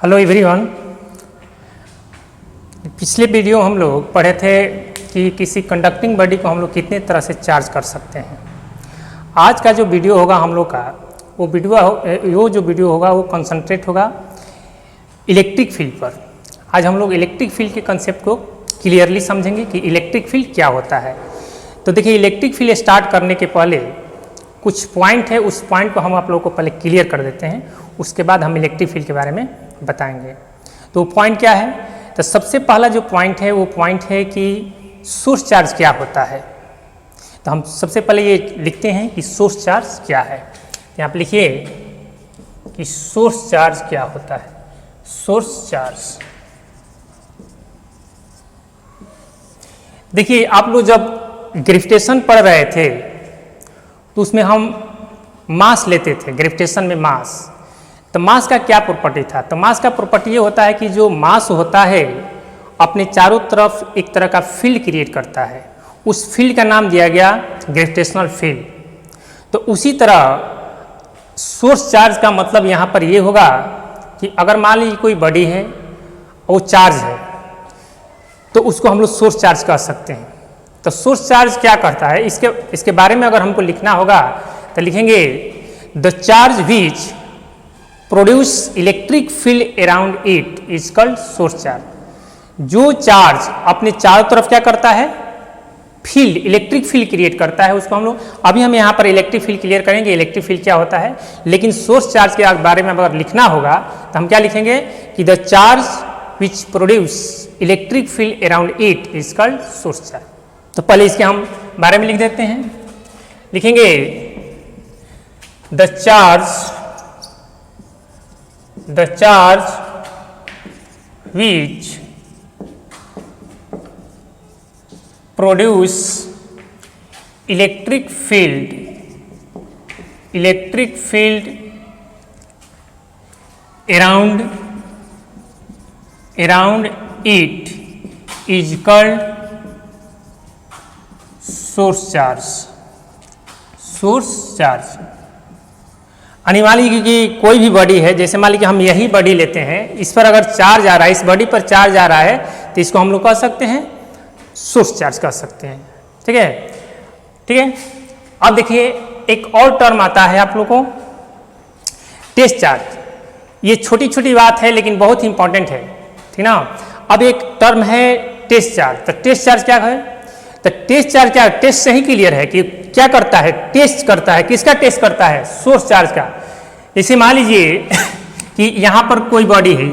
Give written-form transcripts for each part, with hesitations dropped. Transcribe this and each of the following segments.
Hello everyone. पिछले video हम लोग पढ़े थे कि किसी कंडक्टिंग बॉडी को हम लोग कितने तरह से चार्ज कर सकते हैं। आज का जो वीडियो होगा हम लोग का वो वीडियो होगा वो कंसंट्रेट होगा इलेक्ट्रिक फील्ड पर। आज हम लोग इलेक्ट्रिक फील्ड के कंसेप्ट को क्लियरली समझेंगे कि इलेक्ट्रिक फील्ड क्या होता है। तो देखिए, इलेक्ट्रिक फील्ड स्टार्ट करने के पहले कुछ पॉइंट है, उस पॉइंट को हम आप लोगों को पहले क्लियर कर देते हैं, उसके बाद हम इलेक्ट्रिक फील्ड के बारे में बताएंगे। तो पॉइंट क्या है? तो सबसे पहला जो पॉइंट है वो पॉइंट है कि सोर्स चार्ज क्या होता है। तो हम सबसे पहले ये लिखते हैं कि सोर्स चार्ज क्या है। यहाँ पे लिखिए कि सोर्स चार्ज क्या होता है। सोर्स चार्ज, देखिए आप लोग जब ग्रेविटेशन पढ़ रहे थे तो उसमें हम मास लेते थे, ग्रेविटेशन में मास। तो मास का क्या प्रॉपर्टी था? तो मास का प्रॉपर्टी ये होता है कि जो मास होता है अपने चारों तरफ एक तरह का फील्ड क्रिएट करता है, उस फील्ड का नाम दिया गया ग्रेविटेशनल फील्ड। तो उसी तरह सोर्स चार्ज का मतलब यहाँ पर ये होगा कि अगर मान लीजिए कोई बॉडी है वो चार्ज है तो उसको हम लोग सोर्स चार्ज कह सकते हैं। तो सोर्स चार्ज क्या करता है, इसके बारे में अगर हमको लिखना होगा तो लिखेंगे the charge which produce electric field around it is called source charge. जो चार्ज अपने चारों तरफ क्या करता है, फील्ड, इलेक्ट्रिक फील्ड क्रिएट करता है, उसको हम लोग अभी हम यहाँ पर इलेक्ट्रिक फील्ड क्लियर करेंगे इलेक्ट्रिक फील्ड क्या होता है। लेकिन सोर्स चार्ज के बारे में अगर लिखना होगा तो हम क्या लिखेंगे कि the charge which produce electric field around it is called source charge. तो पहले इसके हम बारे में लिख देते हैं। लिखेंगे the charge which produce electric field around it is called source charge। मान लीजिए कि कोई भी बॉडी है, जैसे मान लीजिए हम यही बॉडी लेते हैं, इस पर अगर चार्ज आ रहा है, इस बॉडी पर चार्ज आ रहा है तो इसको हम लोग कह सकते हैं सोर्स चार्ज कह सकते हैं। ठीक है, ठीक है। अब देखिए एक और टर्म आता है आप लोग को, टेस्ट चार्ज। ये छोटी छोटी बात है लेकिन बहुत ही इंपॉर्टेंट है, ठीक ना। अब एक टर्म है टेस्ट चार्ज। तो टेस्ट चार्ज क्या है? तो टेस्ट चार्ज क्या है? टेस्ट से ही क्लियर है कि क्या करता है, टेस्ट करता है। किसका टेस्ट करता है? सोर्स चार्ज का। जैसे मान लीजिए कि यहाँ पर कोई बॉडी है,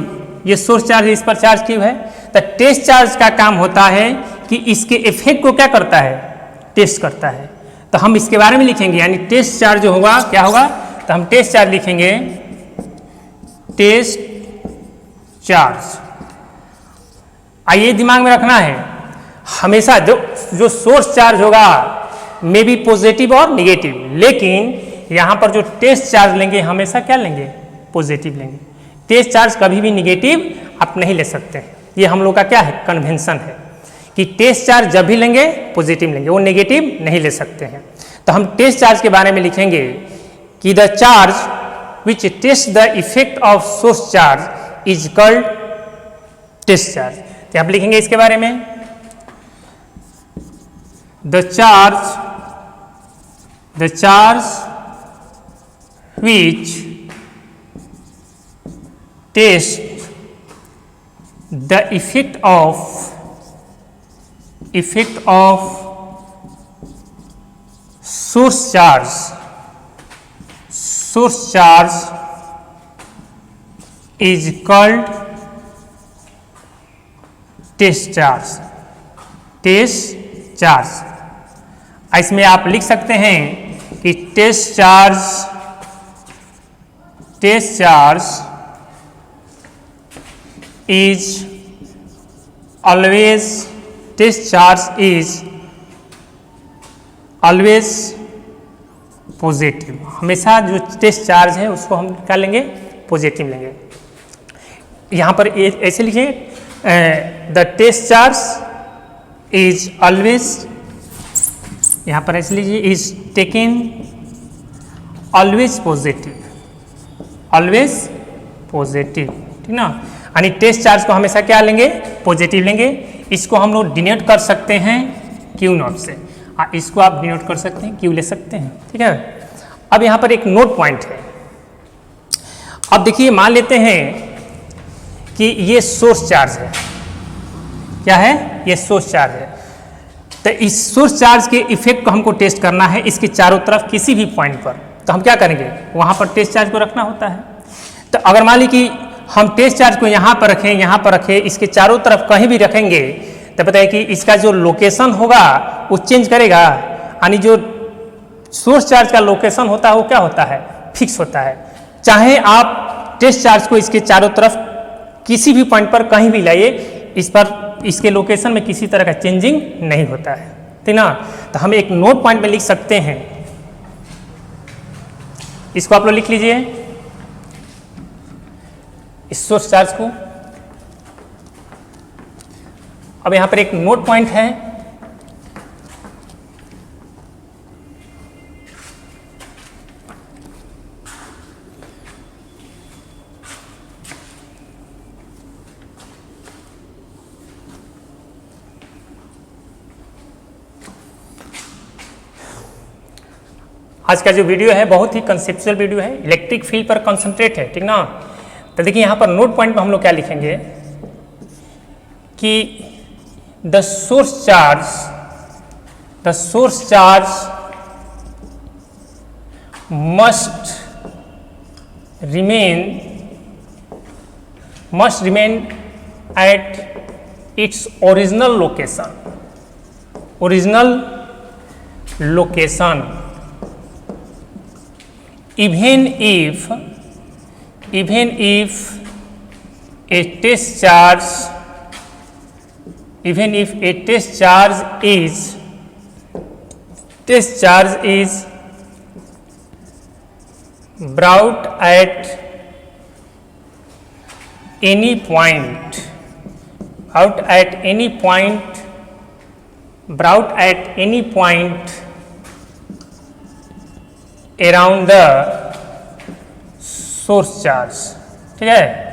ये सोर्स चार्ज इस पर चार्ज क्यों है? तो टेस्ट चार्ज का काम होता है कि इसके इफेक्ट को क्या करता है, टेस्ट करता है। तो हम इसके बारे में लिखेंगे, यानी टेस्ट चार्ज जो होगा क्या होगा, तो हम टेस्ट चार्ज लिखेंगे टेस्ट चार्ज। आइए दिमाग में रखना है, हमेशा जो सोर्स चार्ज होगा मे बी पॉजिटिव और निगेटिव, लेकिन यहाँ पर जो टेस्ट चार्ज लेंगे हमेशा क्या लेंगे, पॉजिटिव लेंगे। टेस्ट चार्ज कभी भी निगेटिव आप नहीं ले सकते हैं। ये हम लोग का क्या है, कन्वेंशन है कि टेस्ट चार्ज जब भी लेंगे पॉजिटिव लेंगे, वो नेगेटिव नहीं ले सकते हैं। तो हम टेस्ट चार्ज के बारे में लिखेंगे कि the charge which test the effect of source charge is called test charge. तो आप लिखेंगे इसके बारे में the charge which tests the effect of source charge is called test charge। इसमें आप लिख सकते हैं कि test charge is always positive. हमेशा जो टेस्ट चार्ज है उसको हम क्या लेंगे, पॉजिटिव लेंगे। यहाँ पर ऐसे लिखिए the test charge is always, यहाँ पर ऐसे लीजिए is taken always positive, always positive. ठीक ना। यानी टेस्ट चार्ज को हमेशा क्या लेंगे, पॉजिटिव लेंगे। इसको हम लोग डिनोट कर सकते हैं क्यू नॉट से, इसको आप डिनोट कर सकते हैं, क्यू ले सकते हैं, ठीक है। अब यहाँ पर एक नोट पॉइंट है। अब देखिए मान लेते हैं कि ये सोर्स चार्ज है, क्या है, ये सोर्स चार्ज है। तो इस सोर्स चार्ज के इफेक्ट को हमको टेस्ट करना है इसके चारों तरफ किसी भी पॉइंट पर। तो हम क्या करेंगे, वहाँ पर टेस्ट चार्ज को रखना होता है। तो अगर मान ली कि हम टेस्ट चार्ज को यहाँ पर रखें, यहाँ पर रखें, इसके चारों तरफ कहीं भी रखेंगे तो पता है कि इसका जो लोकेशन होगा वो चेंज करेगा। यानी जो सोर्स चार्ज का लोकेशन होता है वो क्या होता है, फिक्स होता है। चाहे आप टेस्ट चार्ज को इसके चारों तरफ किसी भी पॉइंट पर कहीं भी लाइए, इस पर इसके लोकेशन में किसी तरह का चेंजिंग नहीं होता है, ठीक ना। तो हम एक नोट पॉइंट में लिख सकते हैं, इसको आप लोग लिख लीजिए, इस सोर्स चार्ज को। अब यहां पर एक नोट पॉइंट है, आज का जो वीडियो है बहुत ही कंसेप्चुअल वीडियो है, इलेक्ट्रिक फील्ड पर कंसंट्रेट है, ठीक ना। तो देखिए यहाँ पर नोट पॉइंट में हम लोग क्या लिखेंगे कि the source charge must remain at its original location even if a test charge is brought at any point around the source charge, ठीक है।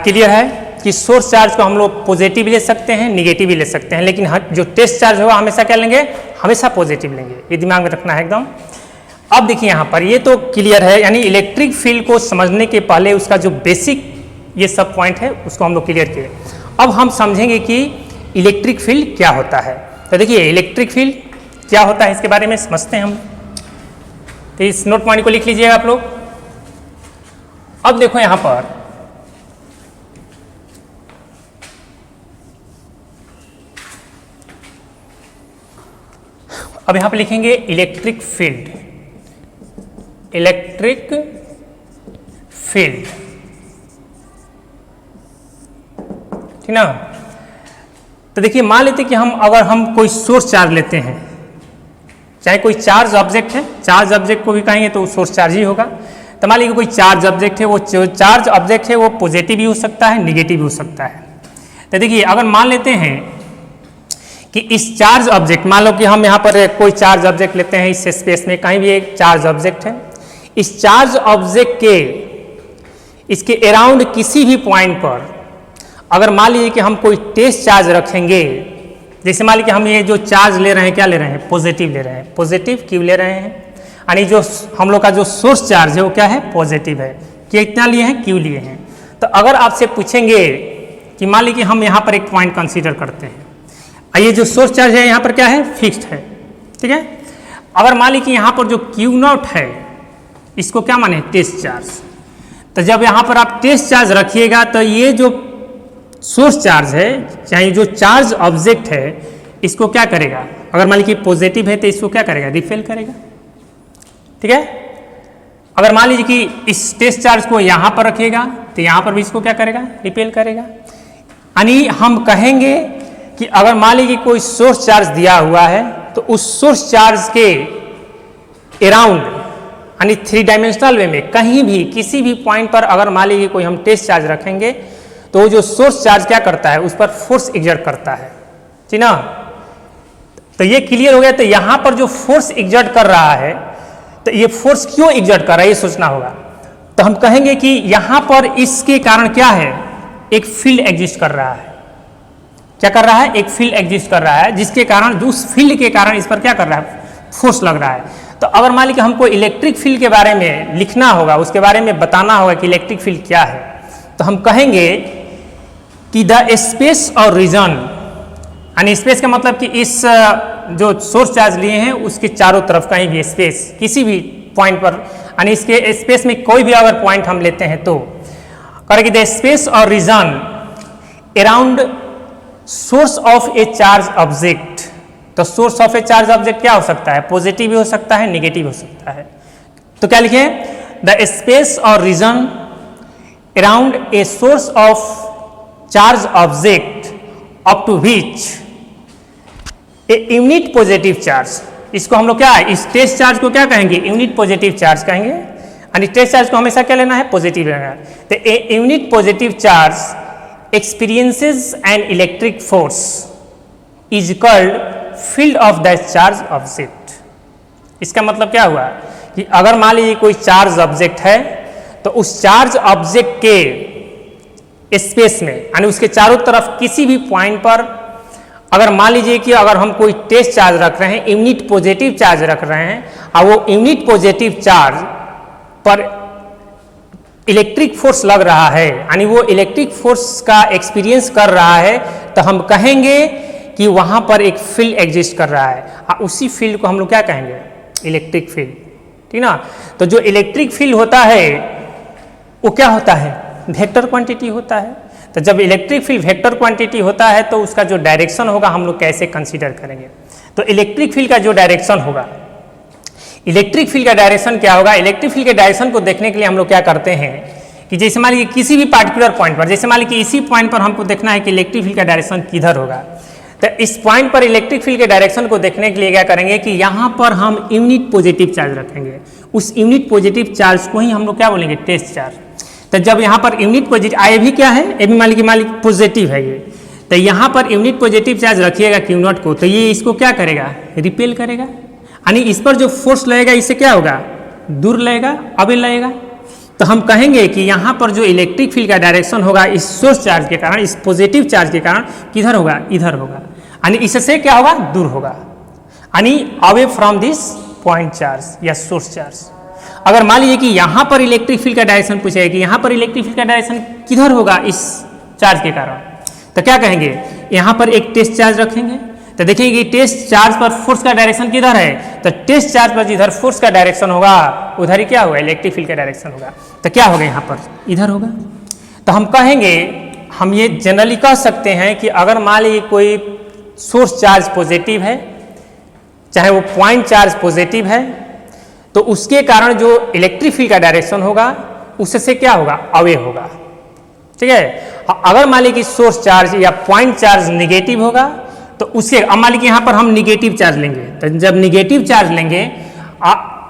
क्लियर है कि सोर्स चार्ज को हम लोग पॉजिटिव भी ले सकते हैं, निगेटिव भी ले सकते हैं, लेकिन जो टेस्ट चार्ज होगा हमेशा क्या लेंगे, हमेशा पॉजिटिव लेंगे, ये दिमाग में रखना है एकदम। अब देखिए यहाँ पर ये तो क्लियर है, यानी इलेक्ट्रिक फील्ड को समझने के पहले उसका जो बेसिक ये सब पॉइंट है उसको हम लोग क्लियर किए। अब हम समझेंगे कि इलेक्ट्रिक फील्ड क्या होता है। तो देखिए इलेक्ट्रिक फील्ड क्या होता है इसके बारे में समझते हैं हम। तो इस नोट पॉइंट को लिख लीजिएगा आप लोग। अब देखो यहां पर लिखेंगे इलेक्ट्रिक फील्ड, ठीक ना। तो देखिए मान लेते कि अगर हम कोई सोर्स चार्ज लेते हैं, चाहे कोई चार्ज ऑब्जेक्ट है, चार्ज ऑब्जेक्ट को भी कहेंगे तो सोर्स चार्ज ही होगा। तो मान लीजिए कोई चार्ज ऑब्जेक्ट है, वो चार्ज ऑब्जेक्ट है वो पॉजिटिव भी हो सकता है, निगेटिव भी हो सकता है। तो देखिए अगर मान लेते हैं कि इस चार्ज ऑब्जेक्ट, मान लो कि हम यहाँ पर कोई चार्ज ऑब्जेक्ट लेते हैं, इस स्पेस में कहीं भी एक चार्ज ऑब्जेक्ट है, इस चार्ज ऑब्जेक्ट के इसके अराउंड किसी भी पॉइंट पर अगर मान लीजिए कि हम कोई टेस्ट चार्ज रखेंगे, जैसे मान लीजिए कि हम ये जो चार्ज ले रहे हैं क्या ले रहे हैं, पॉजिटिव ले रहे हैं, पॉजिटिव क्यू ले रहे हैं, यानी जो हम लोग का जो सोर्स चार्ज है वो क्या है, पॉजिटिव है। कितना लिए हैं, क्यू लिए हैं। तो अगर आपसे पूछेंगे कि मान लीजिए कि हम यहाँ पर एक पॉइंट कंसीडर करते हैं, ये जो सोर्स चार्ज है यहाँ पर क्या है, फिक्स्ड है, ठीक है। अगर मान लीजिए कि यहाँ पर जो क्यू नॉट है इसको क्या माने, टेस्ट चार्ज। तो जब यहाँ पर आप टेस्ट चार्ज रखिएगा तो ये जो सोर्स चार्ज है, चाहे जो चार्ज ऑब्जेक्ट है, इसको क्या करेगा, अगर मान लीजिए पॉजिटिव है तो इसको क्या करेगा, रिपेल करेगा, ठीक है। अगर मान लीजिए कि इस टेस्ट चार्ज को यहाँ पर रखिएगा तो यहाँ पर भी इसको क्या करेगा, रिपेल करेगा। यानी हम कहेंगे कि अगर मान लीजिए कोई सोर्स चार्ज दिया हुआ है तो उस सोर्स चार्ज के अराउंड, यानी 3 डायमेंशनल वे में कहीं भी किसी भी पॉइंट पर अगर मान लीजिए कोई हम टेस्ट चार्ज रखेंगे तो जो सोर्स चार्ज क्या करता है, उस पर फोर्स एग्जर्ट करता है, ठीक ना। तो ये क्लियर हो गया। तो यहां पर जो फोर्स एग्जर्ट कर रहा है, तो ये फोर्स क्यों एग्जर्ट कर रहा है ये सोचना होगा। तो हम कहेंगे कि यहां पर इसके कारण क्या है, एक फील्ड एग्जिस्ट कर रहा है। क्या कर रहा है, एक फील्ड एग्जिस्ट कर रहा है, जिसके कारण उस फील्ड के कारण इस पर क्या कर रहा है, फोर्स लग रहा है। तो अगर मान लीजिए हमको इलेक्ट्रिक फील्ड के बारे में लिखना होगा, उसके बारे में बताना होगा कि इलेक्ट्रिक फील्ड क्या है, तो हम कहेंगे कि द स्पेस और रीजन, यानी स्पेस का मतलब कि इस जो सोर्स चार्ज लिए हैं उसके चारों तरफ कहीं भी स्पेस, किसी भी पॉइंट पर, यानी इसके स्पेस में कोई भी अगर पॉइंट हम लेते हैं तो करेंगे द स्पेस और region around source of a charge object. तो source of a charge object क्या हो सकता है, पॉजिटिव भी हो सकता है, नेगेटिव हो सकता है। तो क्या लिखे, द स्पेस और region around a source of charge object up to which a unit positive charge. इसको हम लोग क्या है, इस टेस्ट चार्ज को क्या कहेंगे, यूनिट पॉजिटिव चार्ज कहेंगे। यानी टेस्ट चार्ज को हमेशा क्या लेना है, पॉजिटिव लेना है। तो a unit positive charge experiences an electric force is called field of the charge object. इसका मतलब क्या हुआ कि अगर मान लीजिए कोई चार्ज ऑब्जेक्ट है, तो उस चार्ज ऑब्जेक्ट के स्पेस में, यानी उसके चारों तरफ किसी भी पॉइंट पर अगर मान लीजिए कि अगर हम कोई टेस्ट चार्ज रख रहे हैं, यूनिट पॉजिटिव चार्ज रख रहे हैं, और वो यूनिट पॉजिटिव चार्ज पर इलेक्ट्रिक फोर्स लग रहा है, यानी वो इलेक्ट्रिक फोर्स का एक्सपीरियंस कर रहा है, तो हम कहेंगे कि वहां पर एक फील्ड एग्जिस्ट कर रहा है, और उसी फील्ड को हम लोग क्या कहेंगे, इलेक्ट्रिक फील्ड। ठीक ना। तो जो इलेक्ट्रिक फील्ड होता है वो क्या होता है, वेक्टर क्वांटिटी होता है। तो जब इलेक्ट्रिक फील्ड वेक्टर क्वांटिटी होता है तो उसका जो डायरेक्शन होगा हम लोग कैसे कंसीडर करेंगे। तो इलेक्ट्रिक फील्ड का जो डायरेक्शन होगा, इलेक्ट्रिक फील्ड का डायरेक्शन क्या होगा, इलेक्ट्रिक फील्ड के डायरेक्शन को देखने के लिए हम लोग क्या करते हैं कि जैसे मान लीजिए किसी भी पार्टिकुलर पॉइंट पर, जैसे मान लीजिए इसी पॉइंट पर हमको देखना है कि इलेक्ट्रिक फील्ड का डायरेक्शन किधर होगा, तो इस पॉइंट पर इलेक्ट्रिक फील्ड के डायरेक्शन को देखने के लिए क्या करेंगे कि यहाँ पर हम यूनिट पॉजिटिव चार्ज रखेंगे। उस यूनिट पॉजिटिव चार्ज को ही हम लोग क्या बोलेंगे, टेस्ट चार्ज। तो जब यहाँ पर यूनिट पॉजिटिव, ये भी क्या है, ये भी मान लीजिए पॉजिटिव है ये, तो यहाँ पर यूनिट पॉजिटिव चार्ज रखिएगा क्यू नॉट को, तो ये इसको क्या करेगा, रिपेल करेगा, यानी इस पर जो फोर्स लगेगा इससे क्या होगा, दूर लगेगा, अवे लगेगा। तो हम कहेंगे कि यहाँ पर जो इलेक्ट्रिक फील्ड का डायरेक्शन होगा इस सोर्स चार्ज के कारण, इस पॉजिटिव चार्ज के कारण किधर होगा, इधर होगा, यानी इससे क्या होगा, दूर होगा, यानी away from this point charge या सोर्स चार्ज। अगर मान लीजिए कि यहाँ पर इलेक्ट्रिक फील्ड का डायरेक्शन पूछेगा कि यहाँ पर इलेक्ट्रिक फील्ड का डायरेक्शन किधर होगा इस चार्ज के कारण, तो क्या कहेंगे, यहाँ पर एक टेस्ट चार्ज रखेंगे। तो देखिए कि टेस्ट चार्ज पर फोर्स का डायरेक्शन किधर है, तो टेस्ट चार्ज पर जिधर फोर्स का डायरेक्शन होगा उधर ही क्या होगा, इलेक्ट्रिक फील्ड का डायरेक्शन होगा। तो क्या होगा, यहाँ पर इधर होगा। तो हम कहेंगे, हम ये जनरली कह सकते हैं कि अगर मान लीजिए कोई सोर्स चार्ज पॉजिटिव है, चाहे वो पॉइंट चार्ज पॉजिटिव है, तो उसके कारण जो इलेक्ट्रिक फील्ड का डायरेक्शन होगा उससे क्या होगा, अवे होगा। ठीक है। अगर मान लीजिए कि सोर्स चार्ज या पॉइंट चार्ज निगेटिव होगा, तो उसके, अब मान लीजिए यहाँ पर हम निगेटिव चार्ज लेंगे, तो जब निगेटिव चार्ज लेंगे,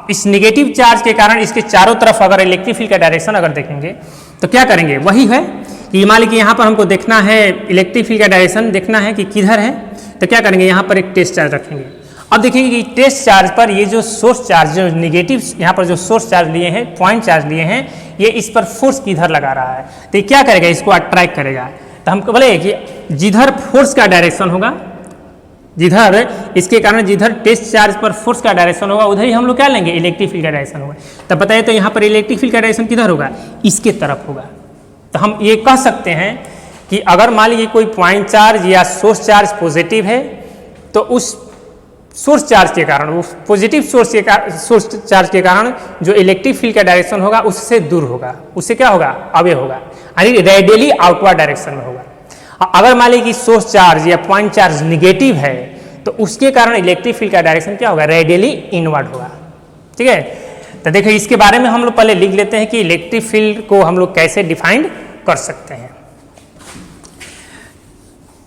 इस निगेटिव चार्ज के कारण इसके चारों तरफ अगर इलेक्ट्रिक फील्ड का डायरेक्शन अगर देखेंगे तो क्या करेंगे, वही है कि मान लीजिए यहाँ पर हमको देखना है इलेक्ट्रिक फील्ड का डायरेक्शन देखना है कि किधर है, तो क्या करेंगे, यहाँ पर एक टेस्ट चार्ज रखेंगे। अब देखेंगे कि टेस्ट चार्ज पर ये जो सोर्स चार्ज, जो निगेटिव यहाँ पर जो सोर्स चार्ज लिए हैं, पॉइंट चार्ज लिए हैं, ये इस पर फोर्स किधर लगा रहा है, तो ये क्या करेगा, इसको अट्रैक्ट करेगा। तो हम बोले कि जिधर फोर्स का डायरेक्शन होगा, जिधर इसके कारण जिधर टेस्ट चार्ज पर फोर्स का डायरेक्शन होगा उधर ही हम लोग क्या लेंगे, इलेक्ट्रिक फील्ड का डायरेक्शन होगा। तब बताइए तो यहाँ पर इलेक्ट्रिक फील्ड का डायरेक्शन किधर होगा, इसके तरफ होगा। तो हम ये कह सकते हैं कि अगर मान लीजिए कोई पॉइंट चार्ज या सोर्स चार्ज पॉजिटिव है, तो उस सोर्स चार्ज के कारण, वो पॉजिटिव सोर्स चार्ज के कारण जो इलेक्ट्रिक फील्ड का डायरेक्शन होगा उससे दूर होगा, उससे क्या होगा, अवे होगा, यानी रेडियली आउटवर्ड डायरेक्शन में होगा। अगर मान लीजिए कि सोर्स चार्ज या पॉइंट चार्ज निगेटिव है, तो उसके कारण इलेक्ट्रिक फील्ड का डायरेक्शन क्या होगा, रेडियली इनवर्ड होगा। ठीक है। तो देखिए इसके बारे में हम लोग पहले लिख लेते हैं कि इलेक्ट्रिक फील्ड को हम लोग कैसे डिफाइन कर सकते हैं।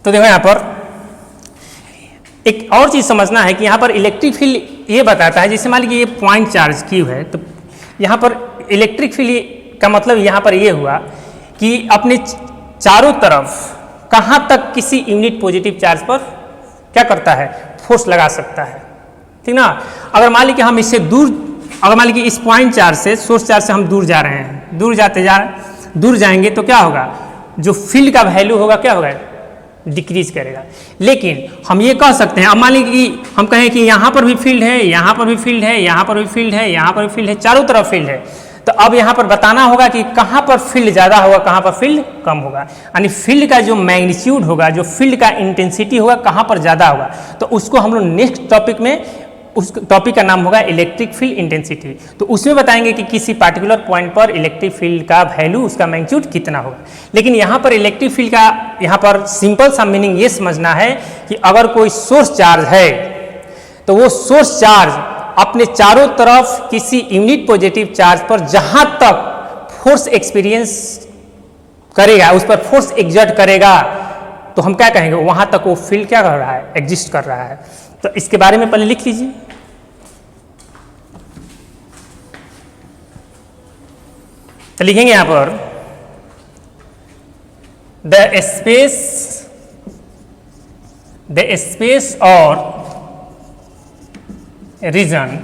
तो देखो यहाँ पर एक और चीज समझना है कि यहाँ पर इलेक्ट्रिक फील्ड ये बताता है, जैसे मान लीजिए ये पॉइंट चार्ज क्यू है, तो यहाँ पर इलेक्ट्रिक फील्ड का मतलब यहाँ पर ये हुआ कि अपने चारों तरफ कहाँ तक किसी यूनिट पॉजिटिव चार्ज पर क्या करता है, फोर्स लगा सकता है। ठीक ना। अगर मान लीजिए हम इससे दूर, अगर मान लीजिए इस पॉइंट चार्ज से, सोर्स चार्ज से हम दूर जा रहे हैं, दूर जाएंगे तो क्या होगा, जो फील्ड का वैल्यू होगा क्या होगा, डिक्रीज करेगा। लेकिन हम ये कह सकते हैं, अब मान लीजिए कि हम कहें कि यहाँ पर भी फील्ड है, यहाँ पर भी फील्ड है, यहाँ पर भी फील्ड है, यहाँ पर भी फील्ड है, चारों तरफ फील्ड है, तो अब यहाँ पर बताना होगा कि कहाँ पर फील्ड ज़्यादा होगा, कहाँ पर फील्ड कम होगा। यानी फील्ड का जो मैग्नीट्यूड होगा, जो फील्ड का इंटेंसिटी होगा, कहाँ पर ज़्यादा होगा, तो उसको हम लोग नेक्स्ट टॉपिक में, उस टॉपिक का नाम होगा इलेक्ट्रिक फील्ड इंटेंसिटी। तो उसमें बताएंगे कि किसी पार्टिकुलर पॉइंट पर इलेक्ट्रिक फील्ड का वैल्यू, उसका मैग्नीट्यूड कितना होगा। लेकिन यहाँ पर इलेक्ट्रिक फील्ड का, यहाँ पर सिंपल सा मीनिंग ये समझना है कि अगर कोई सोर्स चार्ज है तो वो सोर्स चार्ज अपने चारों तरफ किसी यूनिट पॉजिटिव चार्ज पर जहाँ तक फोर्स एक्सपीरियंस करेगा, उस पर फोर्स एग्जर्ट करेगा, तो हम क्या कहेंगे, वहाँ तक वो फील्ड क्या कर रहा है, एग्जिस्ट कर रहा है। तो इसके बारे में पहले लिख लीजिए। तो लिखेंगे यहां पर द स्पेस और reason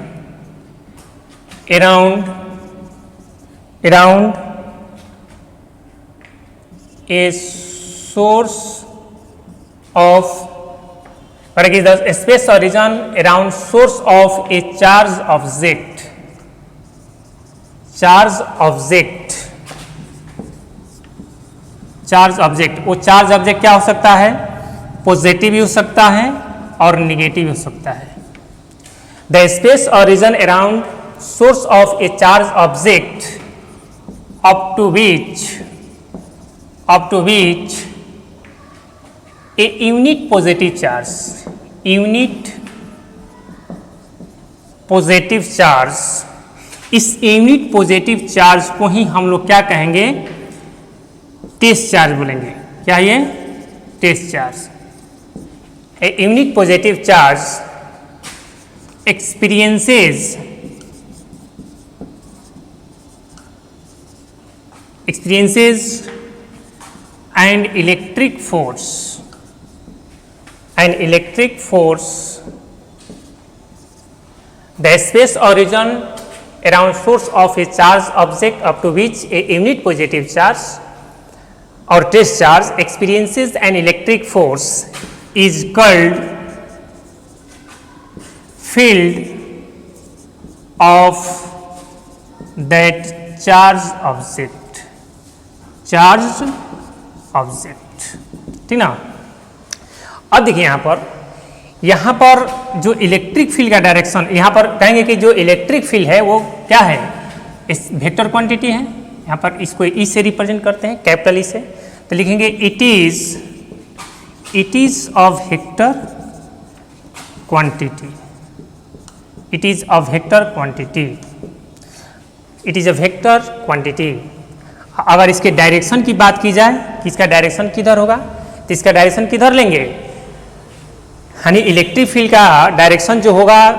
around a source of, or it is the space or region around source of a charge object, वो चार्ज ऑब्जेक्ट क्या हो सकता है, पॉजिटिव भी हो सकता है और निगेटिव हो सकता है। द स्पेस और region around source of a charge object up to which a unit positive charge, इस यूनिट पॉजिटिव चार्ज को ही हम लोग क्या कहेंगे, टेस्ट चार्ज बोलेंगे। क्या ये, test charge. A unit positive charge experiences an electric force, the space or region around source of a charged object up to which a unit positive charge or test charge experiences an electric force is called field of that charged object, ठीक ना। अब देखिए यहाँ पर जो electric field का direction, यहाँ पर कहेंगे कि जो इलेक्ट्रिक फील्ड है वो क्या है, इस वेक्टर क्वांटिटी है। यहाँ पर इसको ई से रिप्रेजेंट करते हैं, कैपिटल ई से, तो लिखेंगे it is a vector quantity, it is a vector quantity. अगर इसके डायरेक्शन की बात की जाए कि इसका डायरेक्शन किधर होगा, तो इसका डायरेक्शन किधर लेंगे, यानी इलेक्ट्रिक फील्ड का डायरेक्शन जो होगा,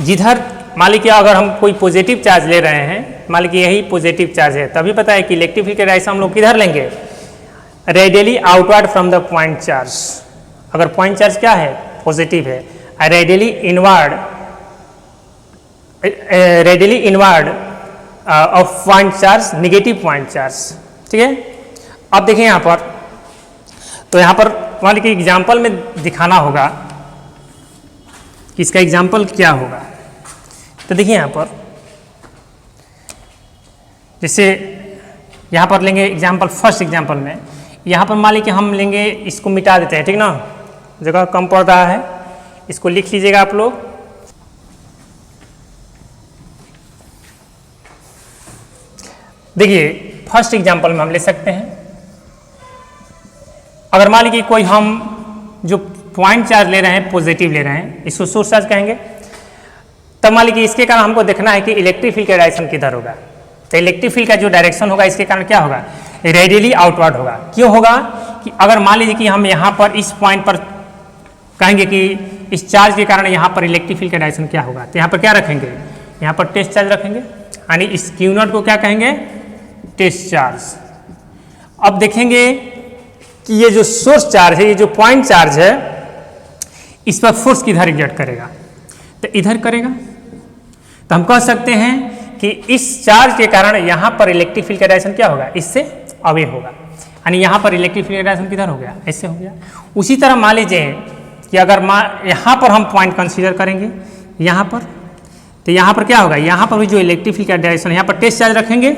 जिधर मान लीजिए अगर हम कोई पॉजिटिव चार्ज ले रहे हैं, मान लीजिए यही पॉजिटिव चार्ज है, तभी पता है कि इलेक्ट्रिक फील्ड का डायरेक्शन हम लोग किधर लेंगे, radially outward from the point charge. अगर पॉइंट चार्ज क्या है, पॉजिटिव है, radially inward of point charge, negative point charge, ठीक है। अब देखिए यहाँ पर, तो यहाँ पर मान लीजिए एग्जाम्पल में दिखाना होगा कि इसका एग्जाम्पल क्या होगा। तो देखिए यहाँ पर, जैसे यहाँ पर लेंगे एग्जाम्पल, फर्स्ट एग्जाम्पल में यहाँ पर मान लीजिए हम लेंगे, इसको मिटा देते हैं, ठीक ना, जगह कम पड़ रहा है, इसको लिख लीजिएगा आप लोग। देखिए फर्स्ट एग्जाम्पल में हम ले सकते हैं, अगर मान लीजिए कोई हम जो पॉइंट चार्ज ले रहे हैं, पॉजिटिव ले रहे हैं, इसको सोर्स चार्ज कहेंगे। तब मान लीजिए इसके कारण हमको देखना है कि इलेक्ट्रिक फील्ड का डायरेक्शन किधर होगा। तो इलेक्ट्रिक फील्ड का जो डायरेक्शन होगा, इसके कारण क्या होगा, रेडियली आउटवर्ड होगा। क्यों होगा कि अगर मान लीजिए कि हम यहाँ पर इस पॉइंट पर कहेंगे कि इस चार्ज के कारण यहाँ पर इलेक्ट्रिक फील्ड का डायरेक्शन क्या होगा, तो यहाँ पर क्या रखेंगे, यहाँ पर टेस्ट चार्ज रखेंगे, यानी इस क्यू नॉट को क्या कहेंगे, टेस्ट चार्ज। अब देखेंगे कि ये जो सोर्स चार्ज है, ये जो पॉइंट चार्ज है, इस पर फोर्स किधर एग्जर्ट करेगा, तो इधर करेगा। तो हम कह सकते हैं कि इस चार्ज के कारण यहाँ पर इलेक्ट्रिक फील्ड का डायरेक्शन क्या होगा, इससे अवे होगा, यानी यहाँ पर इलेक्ट्रिक फील्ड का डायरेक्शन किधर हो गया, ऐसे हो गया। उसी तरह मान लीजिए कि अगर यहाँ पर हम पॉइंट कंसीडर करेंगे यहाँ पर, तो यहाँ पर क्या होगा, यहाँ पर भी जो इलेक्ट्रिक फील्ड का डायरेक्शन, यहाँ पर टेस्ट चार्ज रखेंगे,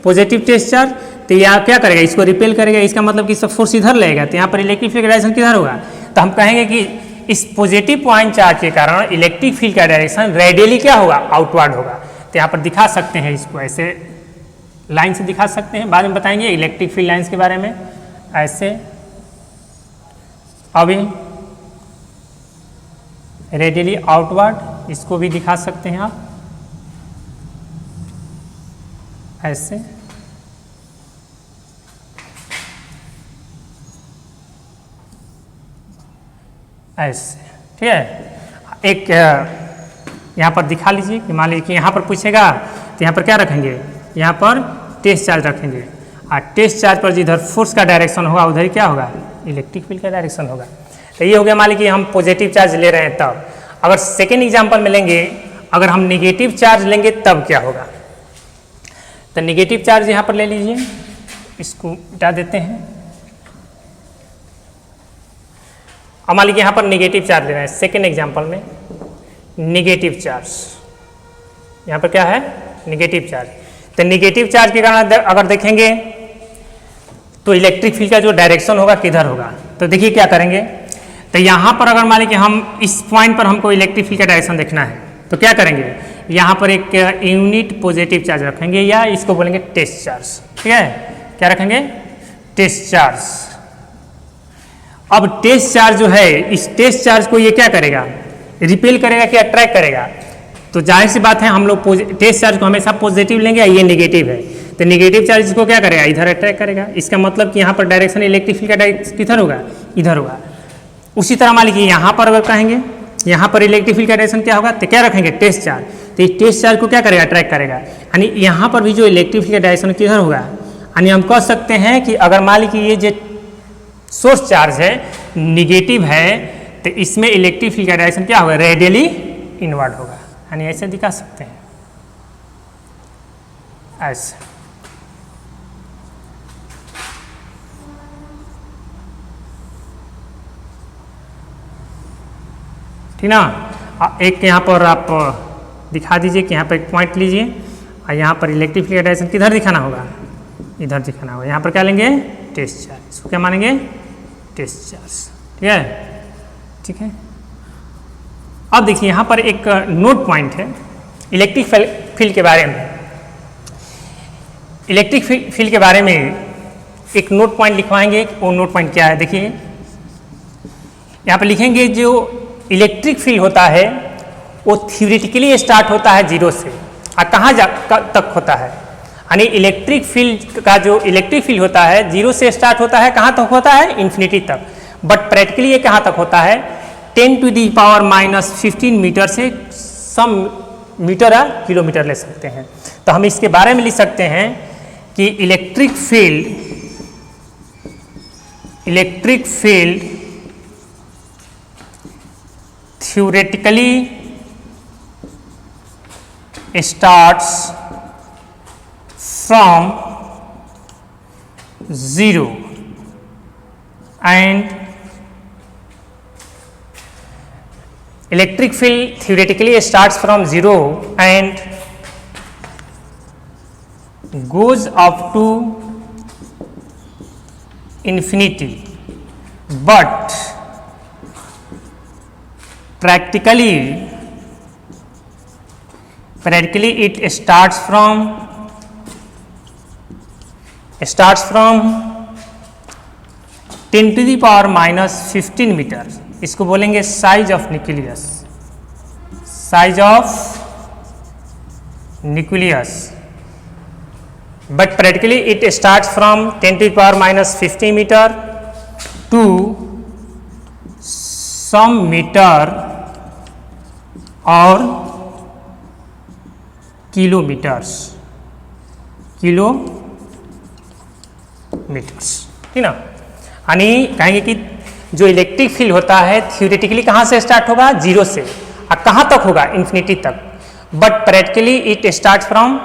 पॉजिटिव टेस्ट चार्ज, तो यहाँ क्या करेगा, इसको रिपेल करेगा, इसका मतलब कि सब फोर्स इधर लगेगा, तो यहाँ पर इलेक्ट्रिक फील्ड का डायरेक्शन किधर होगा, तो हम कहेंगे कि इस पॉजिटिव पॉइंट चार्ज के कारण इलेक्ट्रिक फील्ड का डायरेक्शन रेडियली क्या होगा, आउटवर्ड होगा। तो यहाँ पर दिखा सकते हैं, इसको ऐसे लाइन से दिखा सकते हैं, बाद में बताएंगे इलेक्ट्रिक फील्ड लाइन्स के बारे में, ऐसे अभी रेडियली आउटवर्ड, इसको भी दिखा सकते हैं आप ऐसे, ऐसे, ठीक है। एक यहाँ पर दिखा लीजिए कि मान लीजिए कि यहाँ पर पूछेगा तो यहाँ पर क्या रखेंगे, यहाँ पर टेस्ट चार्ज रखेंगे, और टेस्ट चार्ज पर जिधर फोर्स का डायरेक्शन होगा उधर ही क्या होगा, इलेक्ट्रिक फील्ड का डायरेक्शन होगा। तो ये हो गया मान लीजिए कि हम पॉजिटिव चार्ज ले रहे हैं तब। अगर सेकेंड एग्जाम्पल में लेंगे, अगर हम निगेटिव चार्ज लेंगे तब क्या होगा, तो निगेटिव चार्ज यहाँ पर ले लीजिए, इसको मिटा देते हैं। अब मान लीजिए यहाँ पर निगेटिव चार्ज ले रहे हैं, सेकेंड एग्जाम्पल में निगेटिव चार्ज, यहाँ पर क्या है, निगेटिव चार्ज। तो निगेटिव चार्ज के कारण अगर देखेंगे तो इलेक्ट्रिक फील्ड का जो डायरेक्शन होगा किधर होगा, तो देखिए क्या करेंगे, तो यहाँ पर अगर मान लीजिए कि हम इस पॉइंट पर हमको इलेक्ट्रिक फील्ड का डायरेक्शन देखना है, तो क्या करेंगे, यहाँ पर एक यूनिट पॉजिटिव चार्ज रखेंगे, या इसको बोलेंगे टेस्ट चार्ज, ठीक है, क्या रखेंगे, टेस्ट चार्ज। अब टेस्ट चार्ज जो है, इस टेस्ट चार्ज को ये क्या करेगा, रिपेल करेगा कि अट्रैक्ट करेगा, तो जाहिर सी बात है हम लोग टेस्ट चार्ज को हमेशा पॉजिटिव लेंगे, ये नेगेटिव है, तो नेगेटिव चार्ज इसको क्या करेगा, इधर अट्रैक्ट करेगा, इसका मतलब कि यहाँ पर डायरेक्शन इलेक्ट्रिक फील्ड का डायरेक्शन किधर होगा, इधर होगा। उसी तरह मान लीजिए यहाँ पर अगर कहेंगे, यहाँ पर इलेक्ट्रिक फील्ड का डायरेक्शन क्या होगा, तो क्या रखेंगे, टेस्ट चार्ज, तो इस टेस्ट चार्ज को क्या करेगा, अट्रैक्ट करेगा, यानी यहाँ पर भी जो इलेक्ट्रिक फील्ड का डायरेक्शन किधर होगा, यानी हम कह सकते हैं कि अगर मान लीजिए ये जो सोर्स चार्ज है निगेटिव है, तो इसमें इलेक्ट्रिक फील्ड का डायरेक्शन क्या होगा, रेडियली इनवर्ड होगा, यानी ऐसे दिखा सकते हैं, ऐसे। ठीक ना, एक यहाँ पर आप दिखा दीजिए कि यहाँ पर एक पॉइंट लीजिए, और यहाँ पर इलेक्ट्रिक फील्ड का डायरेक्शन किधर दिखाना होगा, इधर दिखाना होगा, यहाँ पर क्या लेंगे, टेस्ट चार्ज, इसको क्या मानेंगे, टेस्ट चार्ज, ठीक है, ठीक है। अब देखिए यहाँ पर एक नोट पॉइंट है इलेक्ट्रिक फील्ड के बारे में, इलेक्ट्रिक फील्ड के बारे में एक नोट पॉइंट लिखवाएंगे, वो नोट पॉइंट क्या है, देखिए यहाँ पर लिखेंगे जो इलेक्ट्रिक फील्ड होता है वो थ्योरेटिकली स्टार्ट होता है जीरो से, और कहाँ तक होता है, यानी इलेक्ट्रिक फील्ड का जो इलेक्ट्रिक फील्ड होता है जीरो से स्टार्ट होता है, कहाँ तक होता है, इन्फिनिटी तक, बट प्रैक्टिकली ये कहाँ तक होता है, 10⁻⁻15 मीटर से सम मीटर या किलोमीटर ले सकते हैं। तो हम इसके बारे में लिख सकते हैं कि electric field theoretically starts from zero and electric field theoretically starts from zero and goes up to infinity, but practically it starts from 10⁻⁻15 metre, इसको बोलेंगे size of nucleus, but practically it starts from 10⁻⁻15 metre to some metre or kilometres, ठीक ना। यानी कहेंगे कि जो electric field होता है थ्योरेटिकली कहाँ से स्टार्ट होगा, जीरो से, और कहाँ तक होगा, इन्फिनिटी तक, but practically it start from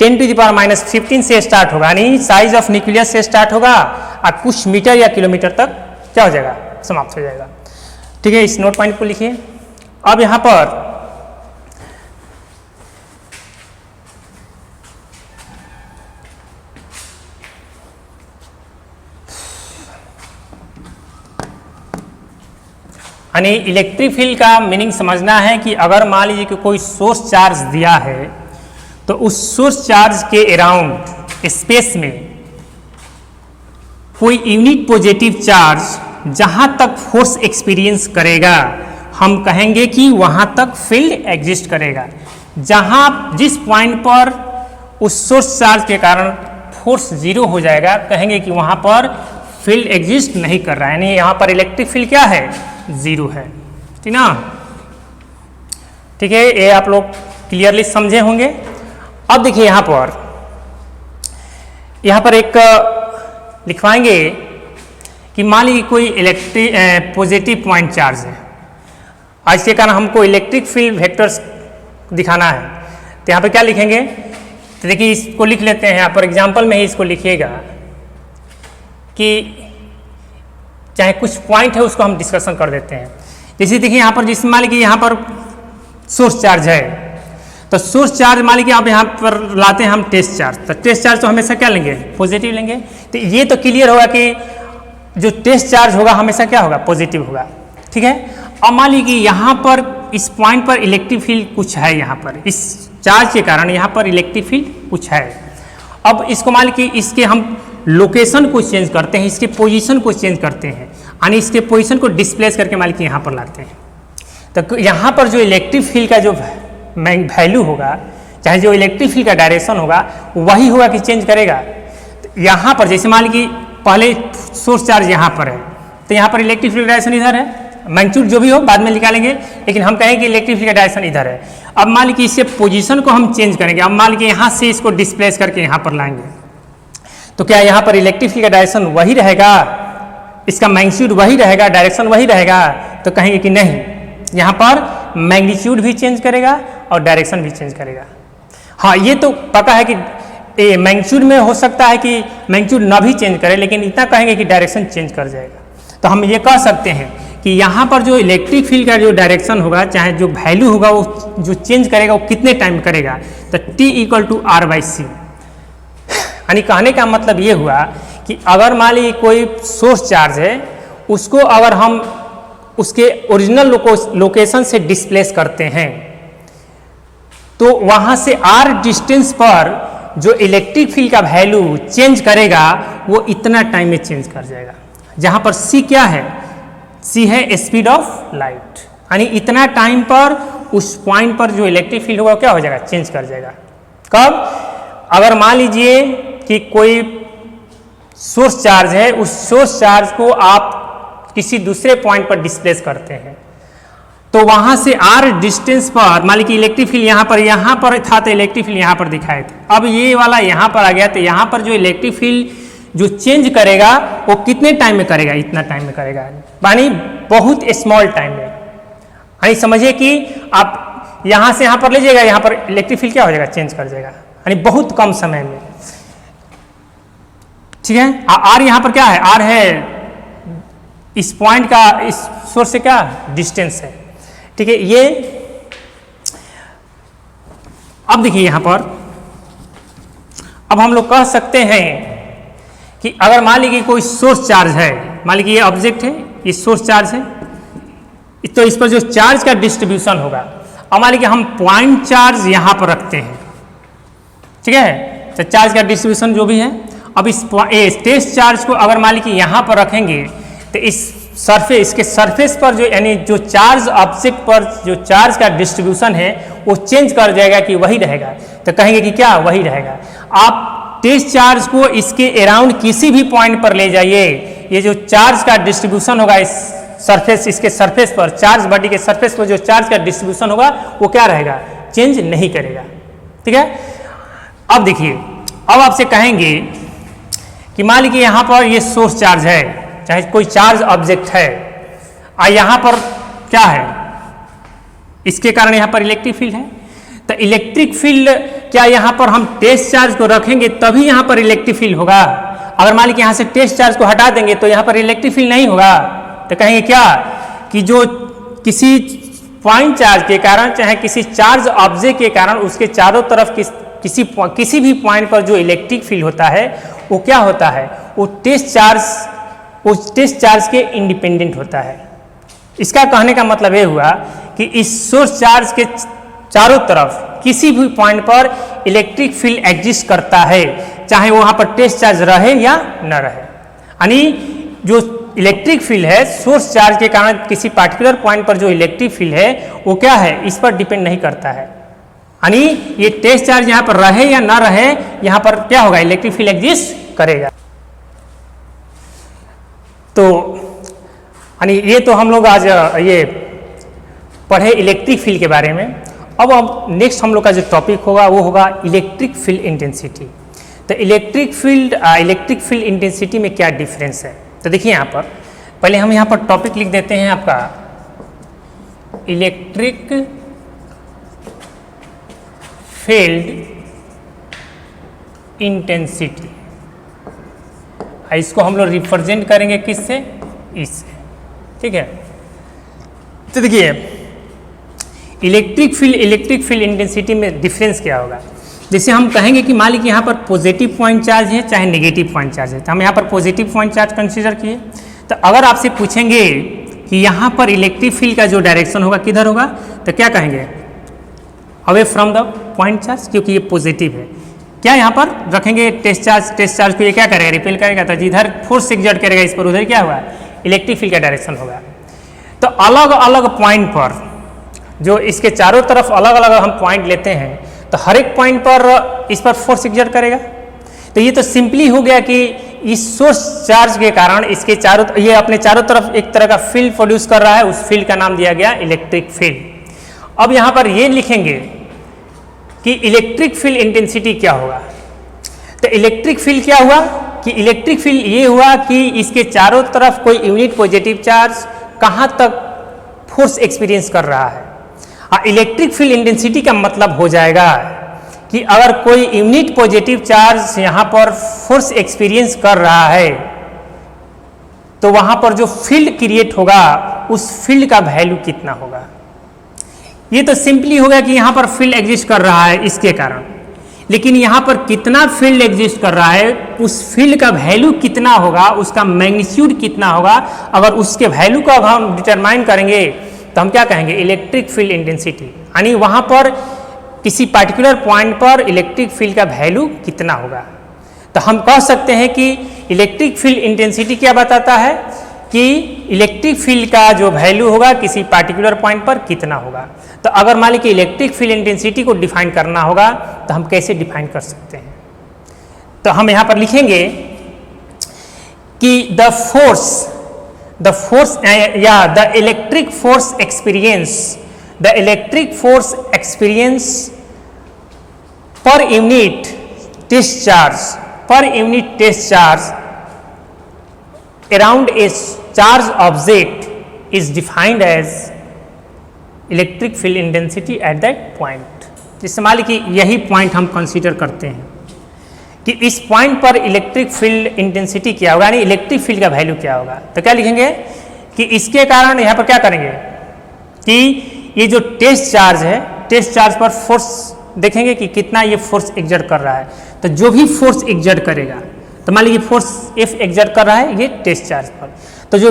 10⁻⁻15 से स्टार्ट होगा, यानी साइज ऑफ न्यूक्लियस से स्टार्ट होगा और कुछ मीटर या किलोमीटर तक क्या हो जाएगा, समाप्त हो जाएगा। ठीक है, इस नोट पॉइंट को लिखिए। अब यहां पर यानी इलेक्ट्रिक फील्ड का मीनिंग समझना है कि अगर मान लीजिए कि कोई सोर्स चार्ज दिया है तो उस सोर्स चार्ज के अराउंड स्पेस में कोई यूनिट पॉजिटिव चार्ज जहां तक फोर्स एक्सपीरियंस करेगा हम कहेंगे कि वहां तक फील्ड एग्जिस्ट करेगा। जहां जिस पॉइंट पर उस सोर्स चार्ज के कारण फोर्स जीरो हो जाएगा कहेंगे कि वहां पर फील्ड एग्जिस्ट नहीं कर रहा है, यानी यहां पर इलेक्ट्रिक फील्ड क्या है, जीरो है। ठीक ना, ठीक है, ये आप लोग क्लियरली समझे होंगे। अब देखिए यहां पर एक लिखवाएंगे कि मान लीजिए कोई इलेक्ट्रिक पॉजिटिव पॉइंट चार्ज है और इसके कारण हमको इलेक्ट्रिक फील्ड वेक्टर्स दिखाना है, तो यहाँ पर क्या लिखेंगे, तो देखिए इसको लिख लेते हैं। यहाँ पर एग्जाम्पल में ही इसको लिखिएगा कि चाहे कुछ पॉइंट है उसको हम डिस्कशन कर देते हैं। जैसे देखिए यहाँ पर जिस मान लीजिए यहाँ पर सोर्स चार्ज है, तो सोर्स चार्ज मान लीजिए आप यहाँ पर लाते हैं हम टेस्ट चार्ज, तो टेस्ट चार्ज तो हमेशा क्या लेंगे, पॉजिटिव लेंगे। तो ये तो क्लियर होगा कि जो टेस्ट चार्ज होगा हमेशा क्या होगा, पॉजिटिव होगा। ठीक है, अब मान लीजिए यहाँ पर इस पॉइंट पर इलेक्ट्रिक फील्ड कुछ है, यहाँ पर इस चार्ज के कारण यहाँ पर इलेक्ट्रिक फील्ड कुछ है। अब इसको मान लीजिए इसके हम लोकेशन को चेंज करते हैं, इसके पोजीशन को चेंज करते हैं, यानी इसके पोजीशन को डिस्प्लेस करके मान लीजिए यहाँ पर लाते हैं। तो यहाँ पर जो इलेक्ट्रिक फील्ड का जो वैल्यू होगा, चाहे जो इलेक्ट्रिक फील्ड का डायरेक्शन होगा वही होगा कि चेंज करेगा। तो यहाँ पर जैसे मान लीजिए पहले सोर्स चार्ज यहाँ पर है, तो यहाँ पर इलेक्ट्रिक फील्ड डायरेक्शन इधर है, मैग्नीट्यूड जो भी हो बाद में निकालेंगे, लेकिन हम कहेंगे इलेक्ट्रिक फील्ड का डायरेक्शन इधर है। अब मान लीजिए इसके पोजीशन को हम चेंज करेंगे, अब मान लीजिए यहाँ से इसको डिस्प्लेस करके यहाँ पर लाएंगे, तो क्या यहाँ पर इलेक्ट्रिक फील्ड का डायरेक्शन वही रहेगा, इसका मैग्नीट्यूड वही रहेगा, डायरेक्शन वही रहेगा? तो कहेंगे कि नहीं, यहाँ पर मैग्नीट्यूड भी चेंज करेगा और डायरेक्शन भी चेंज करेगा। हाँ, ये तो पता है कि मैग्नीट्यूड में हो सकता है कि मैग्नीट्यूड ना भी चेंज करे, लेकिन इतना कहेंगे कि डायरेक्शन चेंज कर जाएगा। तो हम ये कह सकते हैं कि यहाँ पर जो इलेक्ट्रिक फील्ड का जो डायरेक्शन होगा, चाहे जो वैल्यू होगा वो जो चेंज करेगा वो कितने टाइम करेगा, तो T = R/C। यानी कहने का मतलब ये हुआ कि अगर मान लीजिए कोई सोर्स चार्ज है, उसको अगर हम उसके ओरिजिनल लोकेशन से डिस्प्लेस करते हैं तो वहाँ से R डिस्टेंस पर जो इलेक्ट्रिक फील्ड का वैल्यू चेंज करेगा वो इतना टाइम में चेंज कर जाएगा। जहाँ पर C क्या है, C है स्पीड ऑफ लाइट, यानी इतना टाइम पर उस पॉइंट पर जो इलेक्ट्रिक फील्ड होगा क्या हो जाएगा, चेंज कर जाएगा। कब, अगर मान लीजिए कि कोई सोर्स चार्ज है, उस सोर्स चार्ज को आप किसी दूसरे पॉइंट पर डिस्प्लेस करते हैं, तो वहां से R डिस्टेंस पर मान लीजिए इलेक्ट्रिक फील्ड यहाँ पर था तो इलेक्ट्रिक फील्ड यहाँ पर दिखाए थे, अब ये वाला यहाँ पर आ गया, तो यहाँ पर जो इलेक्ट्रिक फील्ड जो चेंज करेगा वो कितने टाइम में करेगा, इतना टाइम में करेगा, यानी बहुत स्मॉल टाइम में। यानी समझिए कि आप यहाँ से यहाँ पर ले जाएगा, यहाँ पर इलेक्ट्रिक फील्ड क्या हो जाएगा, चेंज कर जाएगा, यानी बहुत कम समय में। ठीक है, R यहाँ पर क्या है, R है इस पॉइंट का इस सोर्स से क्या डिस्टेंस है। ठीक है, ये अब देखिए यहाँ पर अब हम लोग कह सकते हैं कि अगर मान लीजिए कोई सोर्स चार्ज है, मान लीजिए ये ऑब्जेक्ट है, ये सोर्स चार्ज है, तो इस पर जो चार्ज का डिस्ट्रीब्यूशन होगा, अब मान लीजिए हम पॉइंट चार्ज यहाँ पर रखते हैं, ठीक है, तो चार्ज का डिस्ट्रीब्यूशन जो भी है, अब इस टेस्ट चार्ज को अगर मान लीजिए यहाँ पर रखेंगे तो इस इसके सरफेस पर जो यानी जो चार्ज ऑब्जेक्ट पर जो चार्ज का डिस्ट्रीब्यूशन है वो चेंज कर जाएगा कि वही रहेगा, तो कहेंगे कि क्या वही रहेगा। आप टेस्ट चार्ज को इसके अराउंड किसी भी पॉइंट पर ले जाइए, ये जो चार्ज का डिस्ट्रीब्यूशन होगा इस सरफेस, इसके सरफेस पर चार्ज बॉडी के सरफेस पर जो चार्ज का डिस्ट्रीब्यूशन होगा वो क्या रहेगा, चेंज नहीं करेगा। ठीक है, अब देखिए, अब आपसे कहेंगे कि मान लीजिए यहाँ पर ये सोर्स चार्ज है, चाहे कोई चार्ज ऑब्जेक्ट है, और यहाँ पर क्या है, इसके कारण यहाँ पर इलेक्ट्रिक फील्ड है, तो इलेक्ट्रिक फील्ड, क्या यहाँ पर हम टेस्ट चार्ज को रखेंगे तभी यहाँ पर इलेक्ट्रिक फील्ड होगा? अगर मान लीजिए यहाँ से टेस्ट चार्ज को हटा देंगे तो यहाँ पर इलेक्ट्रिक फील्ड नहीं होगा। तो कहेंगे क्या कि जो किसी पॉइंट चार्ज के कारण चाहे किसी चार्ज ऑब्जेक्ट के कारण उसके चारों तरफ किसी भी पॉइंट पर जो इलेक्ट्रिक फील्ड होता है वो क्या होता है, वो टेस्ट चार्ज के इंडिपेंडेंट होता है। इसका कहने का मतलब ये हुआ कि इस सोर्स चार्ज के चारों तरफ किसी भी पॉइंट पर इलेक्ट्रिक फील्ड एग्जिस्ट करता है, चाहे वहां पर टेस्ट चार्ज रहे या न रहे। यानी जो इलेक्ट्रिक फील्ड है सोर्स चार्ज के कारण किसी पार्टिकुलर पॉइंट पर जो इलेक्ट्रिक फील्ड है वो क्या है, इस पर डिपेंड नहीं करता है। यानी ये टेस्ट चार्ज यहाँ पर रहे या ना रहे, यहाँ पर क्या होगा, इलेक्ट्रिक फील्ड एग्जिस्ट करेगा। तो यानी ये तो हम लोग आज ये पढ़े इलेक्ट्रिक फील्ड के बारे में। अब नेक्स्ट हम लोग का जो टॉपिक होगा वो होगा इलेक्ट्रिक फील्ड इंटेंसिटी। तो इलेक्ट्रिक फील्ड इंटेंसिटी में क्या डिफरेंस है, तो देखिए यहाँ पर पहले हम यहाँ पर टॉपिक लिख देते हैं आपका इलेक्ट्रिक फील्ड इंटेंसिटी। इसको हम लोग रिप्रेजेंट करेंगे किससे, इससे, ठीक है। तो देखिए इलेक्ट्रिक फील्ड इंटेंसिटी में डिफरेंस क्या होगा। जैसे हम कहेंगे कि मान लीजिए यहाँ पर पॉजिटिव पॉइंट चार्ज है चाहे नेगेटिव पॉइंट चार्ज है, तो हम यहाँ पर पॉजिटिव पॉइंट चार्ज कंसीडर किए। तो अगर आपसे पूछेंगे कि यहाँ पर इलेक्ट्रिक फील्ड का जो डायरेक्शन होगा किधर होगा, तो क्या कहेंगे, away from the point charge, क्योंकि ये पॉजिटिव है। क्या यहाँ पर रखेंगे टेस्ट चार्ज को, ये क्या करेगा, रिपेल करेगा। तो जिधर फोर्स एक्सर्ट करेगा इस पर उधर क्या होगा, इलेक्ट्रिक फील्ड का डायरेक्शन होगा। तो अलग अलग पॉइंट पर जो इसके चारों तरफ अलग अलग हम पॉइंट लेते हैं तो हर एक पॉइंट पर इस पर फोर्स एक्सर्ट करेगा। तो ये तो सिंपली हो गया कि इस सोर्स चार्ज के कारण इसके ये अपने चारों तरफ एक तरह का फील्ड प्रोड्यूस कर रहा है, उस फील्ड का नाम दिया गया इलेक्ट्रिक फील्ड। अब यहाँ पर ये लिखेंगे कि इलेक्ट्रिक फील्ड इंटेंसिटी क्या होगा। तो इलेक्ट्रिक फील्ड क्या हुआ कि इलेक्ट्रिक फील्ड ये हुआ कि इसके चारों तरफ कोई यूनिट पॉजिटिव चार्ज कहाँ तक फोर्स एक्सपीरियंस कर रहा है। इलेक्ट्रिक फील्ड इंटेंसिटी का मतलब हो जाएगा कि अगर कोई यूनिट पॉजिटिव चार्ज यहाँ पर फोर्स एक्सपीरियंस कर रहा है तो वहाँ पर जो फील्ड क्रिएट होगा उस फील्ड का वैल्यू कितना होगा। ये तो सिंपली होगा कि यहाँ पर फील्ड एग्जिस्ट कर रहा है इसके कारण, लेकिन यहाँ पर कितना फील्ड एग्जिस्ट कर रहा है, उस फील्ड का वैल्यू कितना होगा, उसका मैग्नीट्यूड कितना होगा, अगर उसके वैल्यू को हम डिटरमाइन करेंगे तो हम क्या कहेंगे, इलेक्ट्रिक फील्ड इंटेंसिटी। यानी वहाँ पर किसी पार्टिकुलर पॉइंट पर इलेक्ट्रिक फील्ड का वैल्यू कितना होगा। तो हम कह सकते हैं कि इलेक्ट्रिक फील्ड इंटेंसिटी क्या बताता है कि इलेक्ट्रिक फील्ड का जो वैल्यू होगा किसी पार्टिकुलर पॉइंट पर कितना होगा। तो अगर मान लीजिए इलेक्ट्रिक फील्ड इंटेंसिटी को डिफाइन करना होगा तो हम कैसे डिफाइन कर सकते हैं। तो हम यहाँ पर लिखेंगे कि the electric force experience per unit test charge around a charge object is defined as electric field intensity at that point। जैसे मान लीजिए कि यही पॉइंट हम कंसीडर करते हैं कि इस पॉइंट पर इलेक्ट्रिक फील्ड इंटेंसिटी क्या होगा, यानी इलेक्ट्रिक फील्ड का वैल्यू क्या होगा। तो क्या लिखेंगे कि इसके कारण यहाँ पर क्या करेंगे कि ये जो टेस्ट चार्ज है, टेस्ट चार्ज पर फोर्स देखेंगे कि कितना ये फोर्स एक्सर्ट कर रहा है। तो जो भी फोर्स एक्सर्ट करेगा, तो मान लीजिए फोर्स F एक्सर्ट कर रहा है ये टेस्ट चार्ज पर, तो जो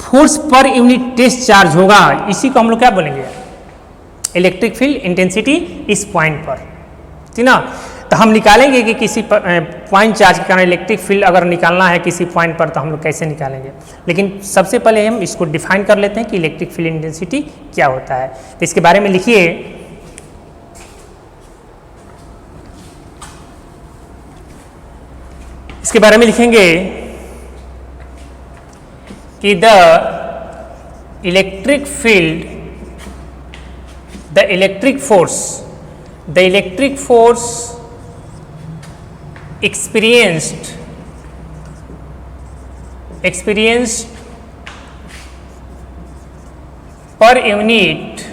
force per unit test charge होगा इसी को हम लोग क्या बोलेंगे, इलेक्ट्रिक फील्ड इंटेंसिटी इस पॉइंट पर, ठीक ना। तो हम निकालेंगे कि किसी पॉइंट चार्ज के कारण इलेक्ट्रिक फील्ड अगर निकालना है किसी पॉइंट पर तो हम लोग कैसे निकालेंगे। लेकिन सबसे पहले हम इसको डिफाइन कर लेते हैं कि इलेक्ट्रिक फील्ड इंटेंसिटी क्या होता है। तो इसके बारे में लिखिए, इसके बारे में लिखेंगे कि the electric force experienced per unit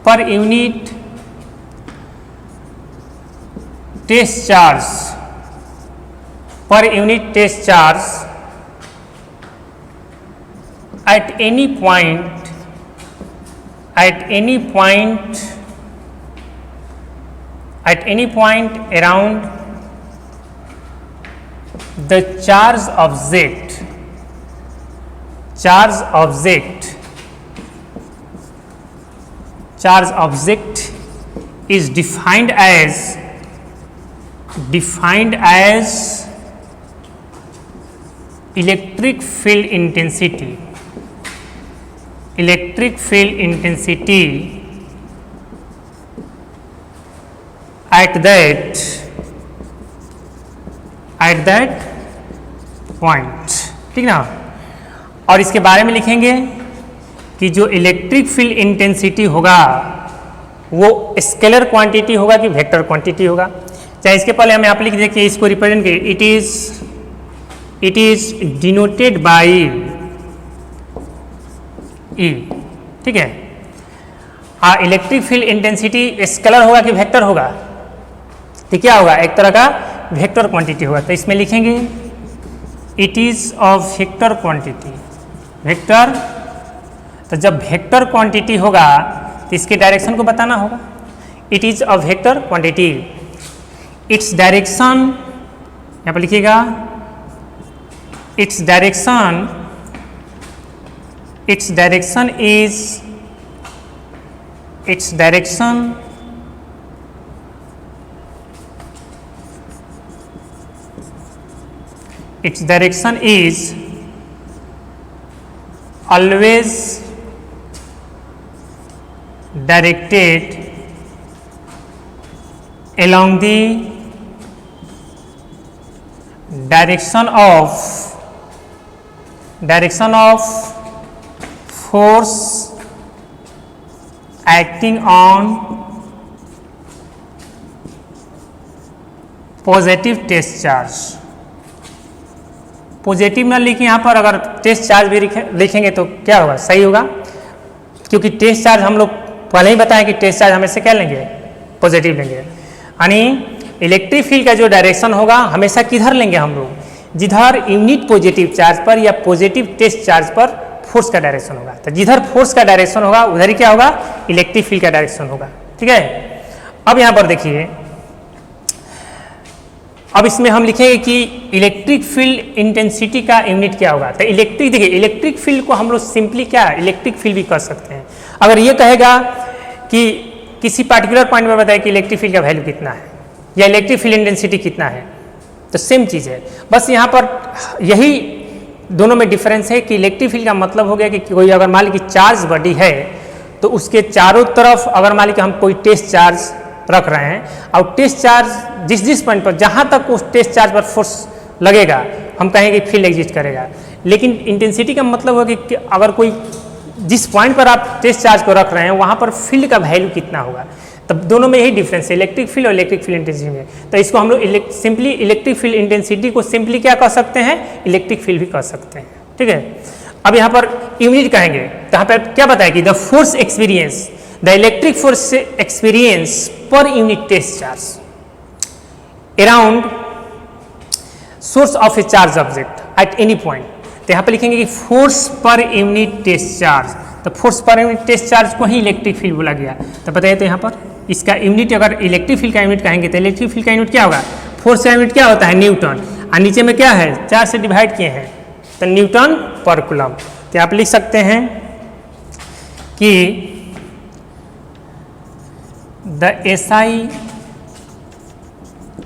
per unit test charge, per unit test charge at any point around the charge object is defined as electric field intensity at that point, ठीक ना। और इसके बारे में लिखेंगे कि जो इलेक्ट्रिक फील्ड इंटेंसिटी होगा वो स्केलर क्वांटिटी होगा कि वेक्टर क्वांटिटी होगा। चाहे इसके पहले हम यहाँ पर लिख देखिए, इसको रिप्रेजेंट करिए, it is denoted by E, ठीक है। हाँ, इलेक्ट्रिक फील्ड इंटेंसिटी स्केलर होगा कि वेक्टर होगा, तो क्या होगा, एक तरह का वेक्टर क्वांटिटी होगा। तो इसमें लिखेंगे it is of vector quantity, vector. तो जब वेक्टर क्वांटिटी होगा तो इसके डायरेक्शन को बताना होगा। It is of vector quantity, its direction, यहाँ पर लिखिएगा its direction is always directed along the direction of force acting on positive test charge. Positive ना लिखें यहाँ पर, अगर टेस्ट चार्ज भी लिखेंगे तो क्या होगा, सही होगा, क्योंकि टेस्ट चार्ज हम लोग पहले ही बताएं कि टेस्ट चार्ज हमेशा क्या लेंगे, पॉजिटिव लेंगे। यानी इलेक्ट्रिक फील्ड का जो डायरेक्शन होगा हमेशा किधर लेंगे हम लोग, जिधर यूनिट पॉजिटिव चार्ज पर या पॉजिटिव टेस्ट चार्ज पर फोर्स का डायरेक्शन होगा। तो जिधर फोर्स का डायरेक्शन होगा उधर ही क्या होगा, इलेक्ट्रिक फील्ड का डायरेक्शन होगा, ठीक है। अब यहाँ पर देखिए, अब इसमें हम लिखेंगे कि इलेक्ट्रिक फील्ड इंटेंसिटी का यूनिट क्या होगा। तो इलेक्ट्रिक, देखिए इलेक्ट्रिक फील्ड को हम लोग सिंपली क्या इलेक्ट्रिक फील्ड भी कर सकते हैं। अगर ये कहेगा कि किसी पार्टिकुलर पॉइंट में बताए कि इलेक्ट्रिक फील्ड का वैल्यू कितना है या इलेक्ट्रिक फील्ड इंटेंसिटी कितना है, तो सेम चीज़ है, बस यहाँ पर यही दोनों में डिफरेंस है कि इलेक्ट्रिक फील्ड का मतलब हो गया कि कोई अगर मान लीजिए चार्ज बॉडी है तो उसके चारों तरफ अगर मान लीजिए हम कोई टेस्ट चार्ज रख रहे हैं और टेस्ट चार्ज जिस पॉइंट पर जहाँ तक उस टेस्ट चार्ज पर फोर्स लगेगा हम कहेंगे फील्ड एग्जिस्ट करेगा। लेकिन इंटेंसिटी का मतलब होगा कि अगर कोई जिस पॉइंट पर आप टेस्ट चार्ज को रख रहे हैं वहाँ पर फील्ड का वैल्यू कितना होगा, तब दोनों में यही डिफरेंस है, इलेक्ट्रिक फील्ड और इलेक्ट्रिक फील्ड इंटेंसिटी में। तो इसको हम लोग सिंपली इलेक्ट्रिक फील्ड इंटेंसिटी को सिंपली क्या कह सकते हैं, इलेक्ट्रिक फील्ड भी कह सकते हैं, ठीक है। अब यहाँ पर यूनिट कहेंगे तो यहाँ पर क्या बताएगी, the force experience, the electric force experience per unit test charge around source of a charge object at any point. तो यहाँ पर लिखेंगे कि force per unit test charge, तो force per unit test charge को ही इलेक्ट्रिक फील्ड बोला गया। तो बताइए, तो यहाँ पर इसका यूनिट अगर इलेक्ट्रिक फील्ड का यूनिट कहेंगे तो इलेक्ट्रिक फील्ड का यूनिट क्या होगा, फोर्स का यूनिट क्या होता है, न्यूटन, और नीचे में क्या है 4 से डिवाइड किए हैं तो न्यूटन पर कूलम। तो आप लिख सकते हैं कि the SI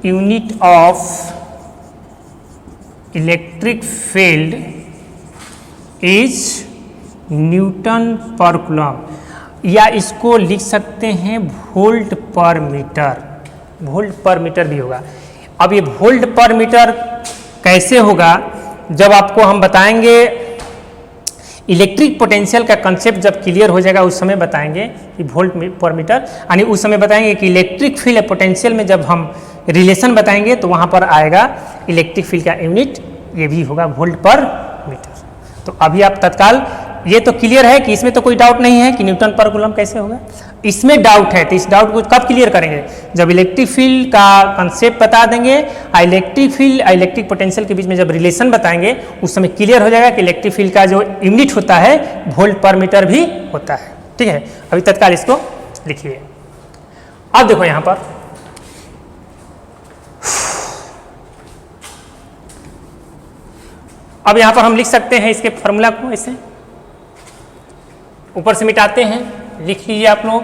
unit of electric field is Newton पर कूलम, या इसको लिख सकते हैं वोल्ट पर मीटर, वोल्ट पर मीटर भी होगा। अब ये वोल्ट पर मीटर कैसे होगा, जब आपको हम बताएंगे इलेक्ट्रिक पोटेंशियल का कंसेप्ट जब क्लियर हो जाएगा उस समय बताएंगे कि वोल्ट पर मीटर, यानी उस समय बताएंगे कि इलेक्ट्रिक फील्ड और पोटेंशियल में जब हम रिलेशन बताएंगे तो वहाँ पर आएगा इलेक्ट्रिक फील्ड का यूनिट, ये भी होगा वोल्ट पर मीटर। तो अभी आप तत्काल ये तो क्लियर है कि इसमें तो कोई डाउट नहीं है कि न्यूटन पर कूलम कैसे होगा। इसमें डाउट है, तो इस डाउट को कब क्लियर करेंगे, जब इलेक्ट्रिक फील्ड का कंसेप्ट बता देंगे, इलेक्ट्रिक फील्ड इलेक्ट्रिक पोटेंशियल के बीच में जब रिलेशन बताएंगे उस समय क्लियर हो जाएगा कि इलेक्ट्रिक फील्ड का जो यूनिट होता है वोल्ट पर मीटर भी होता है। ठीक है, अभी तत्काल इसको लिखिए। अब देखो यहां पर अब यहां पर हम लिख सकते हैं इसके फॉर्मूला को, ऐसे ऊपर से मिटाते हैं, लिख लीजिए आप लोग।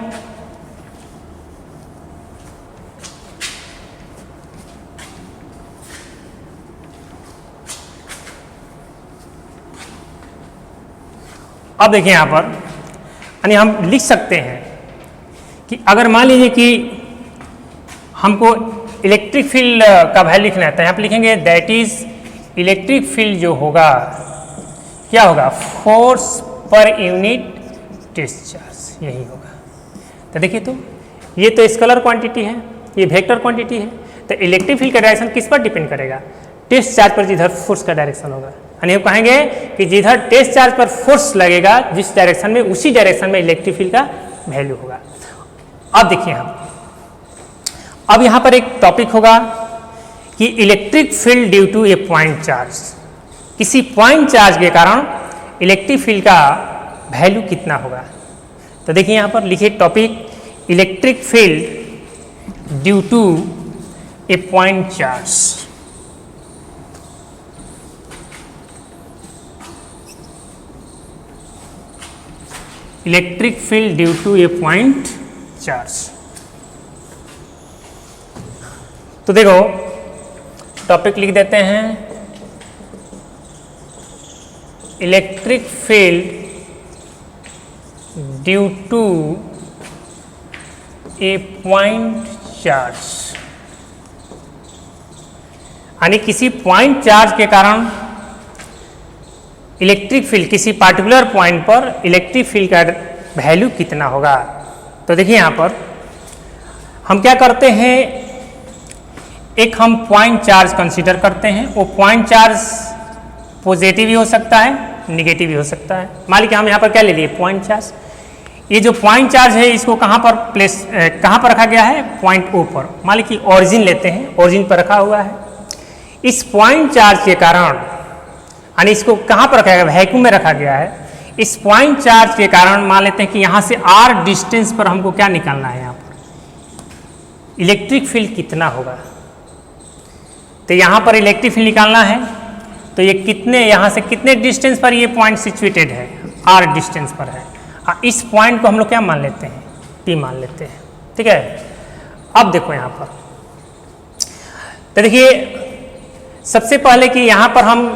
अब देखिए यहां पर यानी हम लिख सकते हैं कि अगर मान लीजिए कि हमको इलेक्ट्रिक फील्ड का वैल्यू लिखना है तो यहाँ पर लिखेंगे दैट इज इलेक्ट्रिक फील्ड जो होगा क्या होगा, फोर्स पर यूनिट डिस्चार्ज, यही होगा। तो देखिए, तो ये तो स्केलर क्वांटिटी है, ये वेक्टर क्वांटिटी है, तो इलेक्ट्रिक फील्ड का डायरेक्शन किस पर डिपेंड करेगा, टेस्ट चार्ज पर, जिधर फोर्स का डायरेक्शन होगा। यानी हम कहेंगे कि जिधर टेस्ट चार्ज पर फोर्स लगेगा जिस डायरेक्शन में, उसी डायरेक्शन में इलेक्ट्रिक फील्ड का वैल्यू होगा। अब देखिए हम अब यहां पर एक टॉपिक होगा कि electric field due to a point charge, किसी पॉइंट चार्ज के कारण इलेक्ट्रिक फील्ड का वैल्यू कितना होगा। तो देखिए यहां पर लिखिए topic, electric field due to a point charge. Electric field due to a point charge. तो देखो टॉपिक लिख देते हैं, electric field due to a point charge, यानी किसी पॉइंट चार्ज के कारण इलेक्ट्रिक फील्ड, किसी पार्टिकुलर पॉइंट पर इलेक्ट्रिक फील्ड का वैल्यू कितना होगा। तो देखिए यहां पर हम क्या करते हैं, एक हम पॉइंट चार्ज कंसीडर करते हैं। वो पॉइंट चार्ज पॉजिटिव भी हो सकता है, निगेटिव भी हो सकता है। मान लीजिए हम यहाँ पर क्या ले लिए, पॉइंट चार्ज। ये जो पॉइंट चार्ज है इसको कहाँ पर कहाँ पर रखा गया है, पॉइंट ओ पर। मान लीजिए ऑरिजिन लेते हैं, ऑरिजिन पर रखा हुआ है। इस पॉइंट चार्ज के कारण, यानी इसको कहाँ पर रखा गया, वैक्यूम में रखा गया है। इस पॉइंट चार्ज के कारण मान लेते हैं कि यहाँ से r डिस्टेंस पर हमको क्या निकालना है, यहाँ पर इलेक्ट्रिक फील्ड कितना होगा। तो यहाँ पर इलेक्ट्रिक फील्ड निकालना है, तो ये कितने, यहाँ से कितने डिस्टेंस पर ये पॉइंट सिचुएटेड है, r डिस्टेंस पर है। इस पॉइंट को हम लोग क्या मान लेते हैं, P मान लेते हैं। ठीक है, अब देखो यहाँ पर, तो देखिए सबसे पहले कि यहाँ पर हम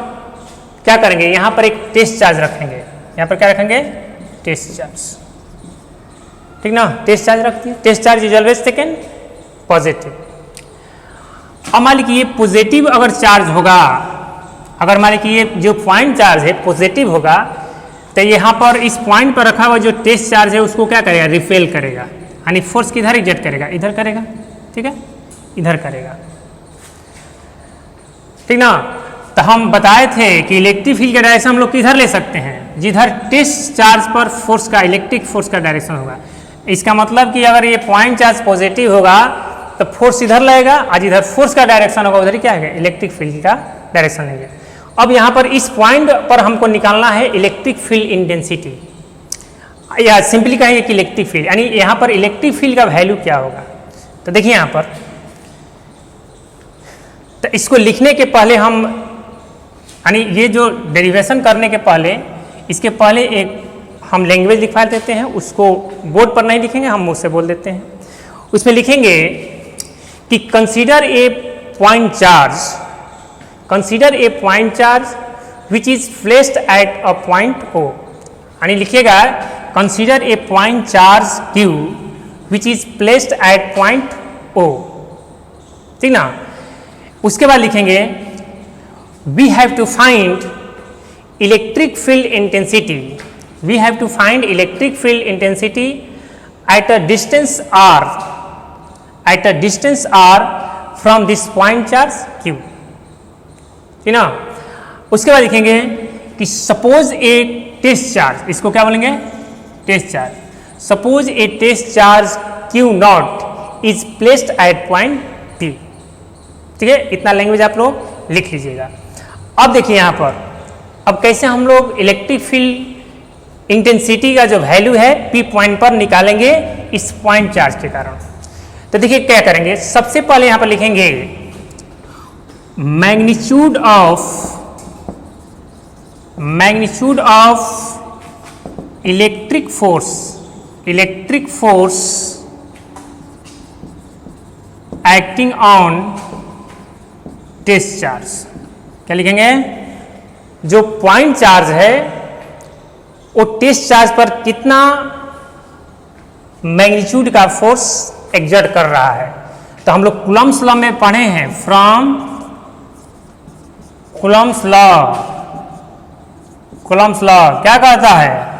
क्या करेंगे, यहाँ पर एक टेस्ट चार्ज रखेंगे। यहाँ पर क्या रखेंगे, टेस्ट चार्ज। ठीक ना, टेस्ट चार्ज रखती है। Test charge is always taken positive. अब मान लीजिए ये पॉजिटिव अगर चार्ज होगा, अगर मान लीजिए ये जो पॉइंट चार्ज है पॉजिटिव होगा, तो यहाँ पर इस पॉइंट पर रखा हुआ जो टेस्ट चार्ज है उसको क्या करेगा, रिपेल करेगा। यानी फोर्स किधर एग्जर्ट करेगा, इधर करेगा। ठीक है, इधर करेगा। ठीक ना, तो हम बताए थे कि इलेक्ट्रिक फील्ड का डायरेक्शन हम लोग किधर ले सकते हैं, जिधर टेस्ट चार्ज पर फोर्स का, इलेक्ट्रिक फोर्स का डायरेक्शन होगा। इसका मतलब कि अगर ये पॉइंट चार्ज पॉजिटिव होगा तो फोर्स इधर लगेगा, और जिधर फोर्स का डायरेक्शन होगा उधर क्या है, इलेक्ट्रिक फील्ड का डायरेक्शन लेंगे। अब यहाँ पर इस पॉइंट पर हमको निकालना है इलेक्ट्रिक फील्ड इंटेंसिटी, या सिंपली कहेंगे कि इलेक्ट्रिक फील्ड, यानी यहाँ पर इलेक्ट्रिक फील्ड का वैल्यू क्या होगा। तो देखिए यहाँ पर, तो इसको लिखने के पहले हम, यानी ये जो डेरिवेशन करने के पहले, इसके पहले एक हम लैंग्वेज लिखवा देते हैं। उसको बोर्ड पर नहीं लिखेंगे, हम मुंह से बोल देते हैं। उसमें लिखेंगे कि consider a point charge, consider a point charge which is placed at a point O. यानी लिखिएगा consider a point charge Q which is placed at point O. ठीक ना, उसके बाद लिखेंगे we have to find electric field intensity, we have to find electric field intensity at a distance r, at a distance r from this point charge q। ठीक ना, उसके बाद लिखेंगे कि सपोज ए टेस्ट चार्ज, इसको क्या बोलेंगे? Test charge. Suppose a test charge Q naught is placed at point P. ठीक है, इतना लैंग्वेज आप लोग लिख लीजिएगा। अब देखिए यहाँ पर, अब कैसे हम लोग इलेक्ट्रिक फील्ड इंटेंसिटी का जो वैल्यू है पी पॉइंट पर निकालेंगे इस पॉइंट चार्ज के कारण। तो देखिए क्या करेंगे, सबसे पहले यहाँ पर लिखेंगे magnitude of electric force acting on test charge. क्या लिखेंगे? जो पॉइंट चार्ज है वो टेस्ट चार्ज पर कितना मैग्नीट्यूड का फोर्स एक्सर्ट कर रहा है। तो हम लोग कूलम्ब्स लॉ में पढ़े हैं, फ्रॉम कूलम्ब्स लॉ क्या कहता है,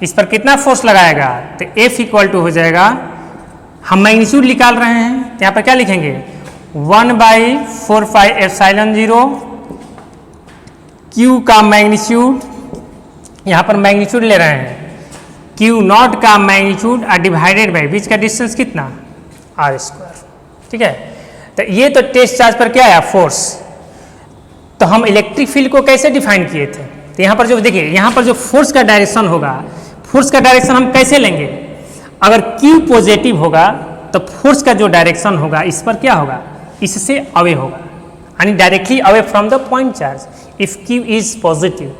इस पर कितना फोर्स लगाएगा? तो F इक्वल टू हो जाएगा, हम मैग्नीट्यूड निकाल रहे हैं तो यहाँ पर क्या लिखेंगे? 1/4πε0 Q का मैग्नीट्यूड, यहाँ पर मैग्नीट्यूड ले रहे हैं, Q नॉट का मैग्नीट्यूड डिवाइडेड बाई बीच का डिस्टेंस कितना? r²। ठीक है, तो ये तो टेस्ट चार्ज पर क्या आया? फोर्स। तो हम इलेक्ट्रिक फील्ड को कैसे डिफाइन किए थे? तो यहाँ पर जो देखिए, यहाँ पर जो फोर्स का डायरेक्शन होगा, फोर्स का डायरेक्शन हम कैसे लेंगे? अगर Q पॉजिटिव होगा तो फोर्स का जो डायरेक्शन होगा इस पर क्या होगा? इससे अवे होगा, यानी directly away from the point charge if Q is positive.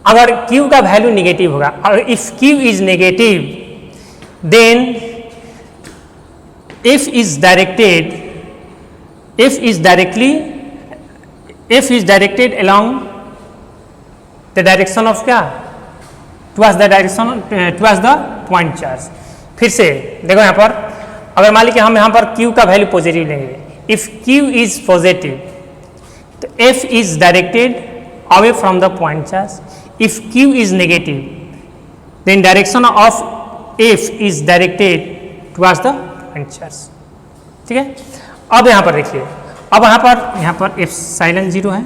अगर Q का वैल्यू नेगेटिव होगा, और if Q is negative then F is directed along the direction of क्या? towards the point charge। फिर से देखो यहाँ पर, अगर मान लीजिए हम यहाँ पर Q का वैल्यू पॉजिटिव लेंगे, इफ Q इज पॉजिटिव तो F is directed away from the point charge. If Q is negative then direction of F is directed towards the point charge. ठीक है, अब यहाँ पर देखिए, अब यहाँ पर एप्सिलॉन 0 है।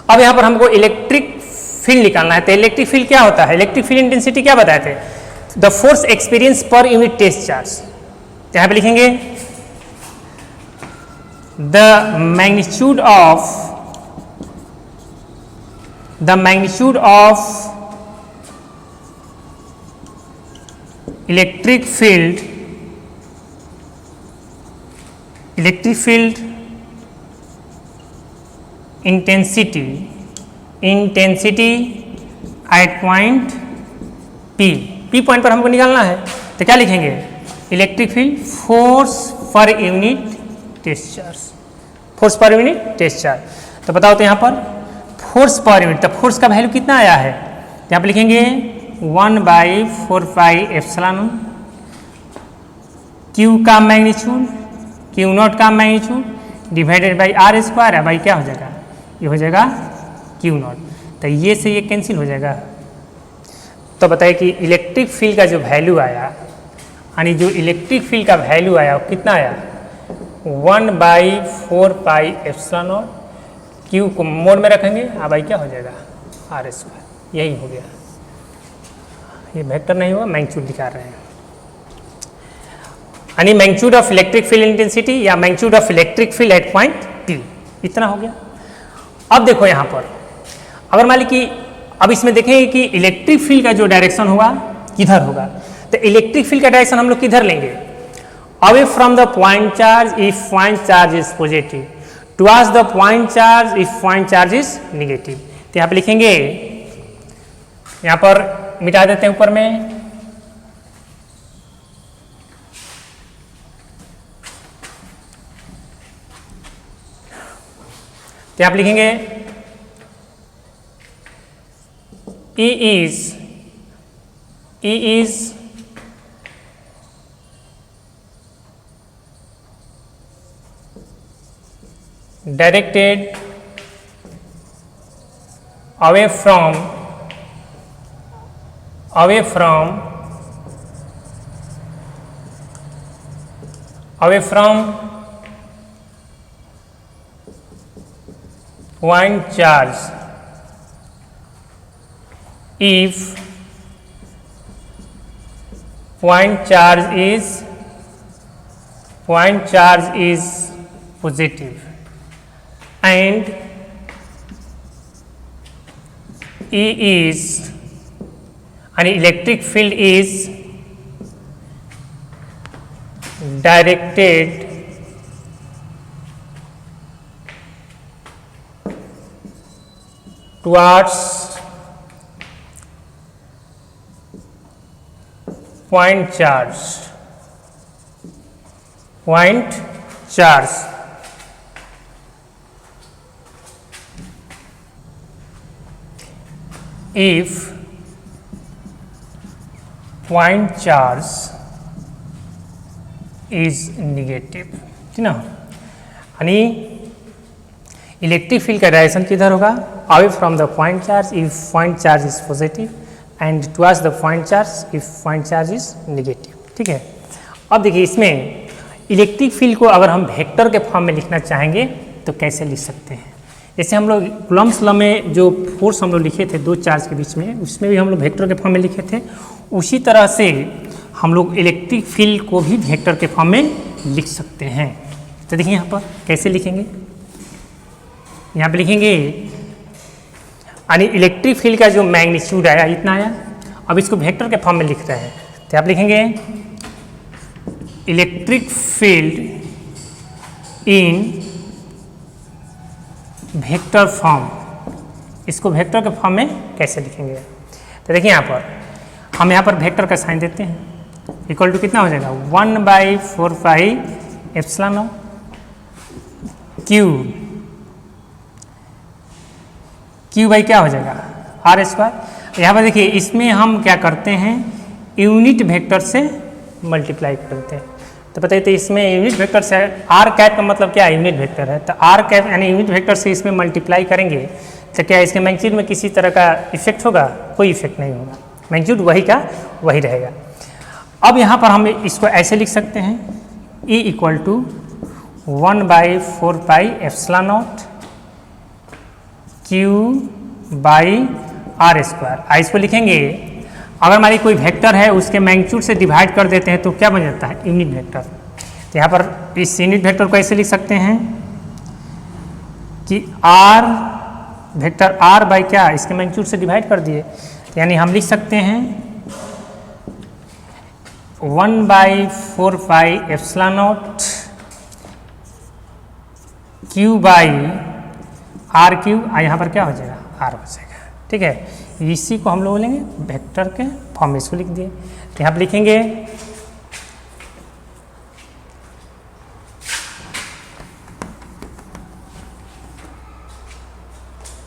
अब यहाँ पर हमको इलेक्ट्रिक फील्ड निकालना है। तो इलेक्ट्रिक फील्ड क्या होता है? इलेक्ट्रिक फील्ड इंटेंसिटी क्या बताए थे? The force experience per unit test charge. यहाँ पे लिखेंगे the magnitude of electric field intensity at point P point पर हमको निकालना है। तो क्या लिखेंगे? Electric field force per unit test charge, force per unit test charge. तो बताओ तो यहाँ पर फोर्स पर यूनिट, तो फोर्स का वैल्यू कितना आया है? यहाँ पर लिखेंगे 1/4πε Q का मैग्नीट्यूड, Q नॉट का मैग्नीट्यूड डिवाइडेड बाई r² है, बाई क्या हो जाएगा? ये हो जाएगा Q नॉट। तो ये से ये कैंसिल हो जाएगा। तो बताइए कि इलेक्ट्रिक फील्ड का जो वैल्यू आया, यानी जो इलेक्ट्रिक फील्ड का वैल्यू आया वो कितना आया? 1/4πε0 Q को मोड में रखेंगे, भाई क्या हो जाएगा? r²। यही हो गया, ये वेक्टर नहीं हुआ, मैग्नीट्यूड दिखा रहे हैं, यानी magnitude of electric field intensity या magnitude of electric field at point P, इतना हो गया। अब देखो यहाँ पर, अगर मान लीजिए कि अब इसमें देखेंगे कि इलेक्ट्रिक फील्ड का जो डायरेक्शन होगा किधर होगा। तो इलेक्ट्रिक फील्ड का डायरेक्शन हम लोग किधर लेंगे? Away from the point charge if point charge is positive, towards the point charge if point charge is negative. तो यहाँ पर लिखेंगे, यहाँ पर मिटा देते हैं ऊपर में, तो आप लिखेंगे E is directed away from point charge if point charge is positive and E is an electric field is directed towards point charge if point charge is negative, ठीक ना। यानी इलेक्ट्रिक फील्ड का डायरेक्शन किधर होगा, away from the point charge if point charge is positive and towards the point charge if point charge is negative, ठीक है। अब देखिए इसमें इलेक्ट्रिक फील्ड को अगर हम वेक्टर के फॉर्म में लिखना चाहेंगे तो कैसे लिख सकते हैं। जैसे हम लोग कूलम्ब्स लॉ में जो फोर्स हम लोग लिखे थे दो चार्ज के बीच में, उसमें भी हम लोग वेक्टर के फॉर्म में लिखे थे, उसी तरह से हम लोग इलेक्ट्रिक फील्ड को भी वेक्टर के फॉर्म में लिख सकते हैं। तो देखिए यहाँ पर कैसे लिखेंगे, यहाँ पे लिखेंगे यानी इलेक्ट्रिक फील्ड का जो मैग्नीट्यूड आया इतना आया, अब इसको वेक्टर के फॉर्म में लिख रहे हैं तो आप लिखेंगे इलेक्ट्रिक फील्ड इन वेक्टर फॉर्म। इसको वेक्टर के फॉर्म में कैसे लिखेंगे, तो देखिए यहाँ पर हम यहाँ पर वेक्टर का साइन देते हैं, इक्वल टू कितना हो जाएगा 1/4πε क्यू बाई क्या हो जाएगा आर स्क्वायर। यहाँ पर देखिए इसमें हम क्या करते हैं यूनिट वेक्टर से मल्टीप्लाई करते हैं, तो बताइए तो इसमें यूनिट वेक्टर से आर कैप का मतलब क्या है यूनिट वेक्टर है, तो आर कैप यानी यूनिट वेक्टर से इसमें मल्टीप्लाई करेंगे तो क्या इसके मैग्नीट्यूड में किसी तरह का इफेक्ट होगा, कोई इफेक्ट नहीं होगा, मैग्नीट्यूड वही का वही रहेगा। अब यहाँ पर हम इसको ऐसे लिख सकते हैं E equal to 1/4πε0 q by r square. इसको लिखेंगे अगर हमारी कोई वेक्टर है उसके मैग्नीट्यूड से डिवाइड कर देते हैं तो क्या बन जाता है यूनिट वेक्टर। तो यहाँ पर इस यूनिट वेक्टर को ऐसे लिख सकते हैं कि आर वेक्टर आर बाई क्या इसके मैग्नीट्यूड से डिवाइड कर दिए, तो यानी हम लिख सकते हैं 1/4πε0 क्यू बाई आर क्यू, यहाँ पर क्या हो जाएगा आर हो जाएगा, ठीक है। इसी को हम लोग लेंगे वेक्टर के फॉर्म में, इसको लिख दिए तो यहाँ पर लिखेंगे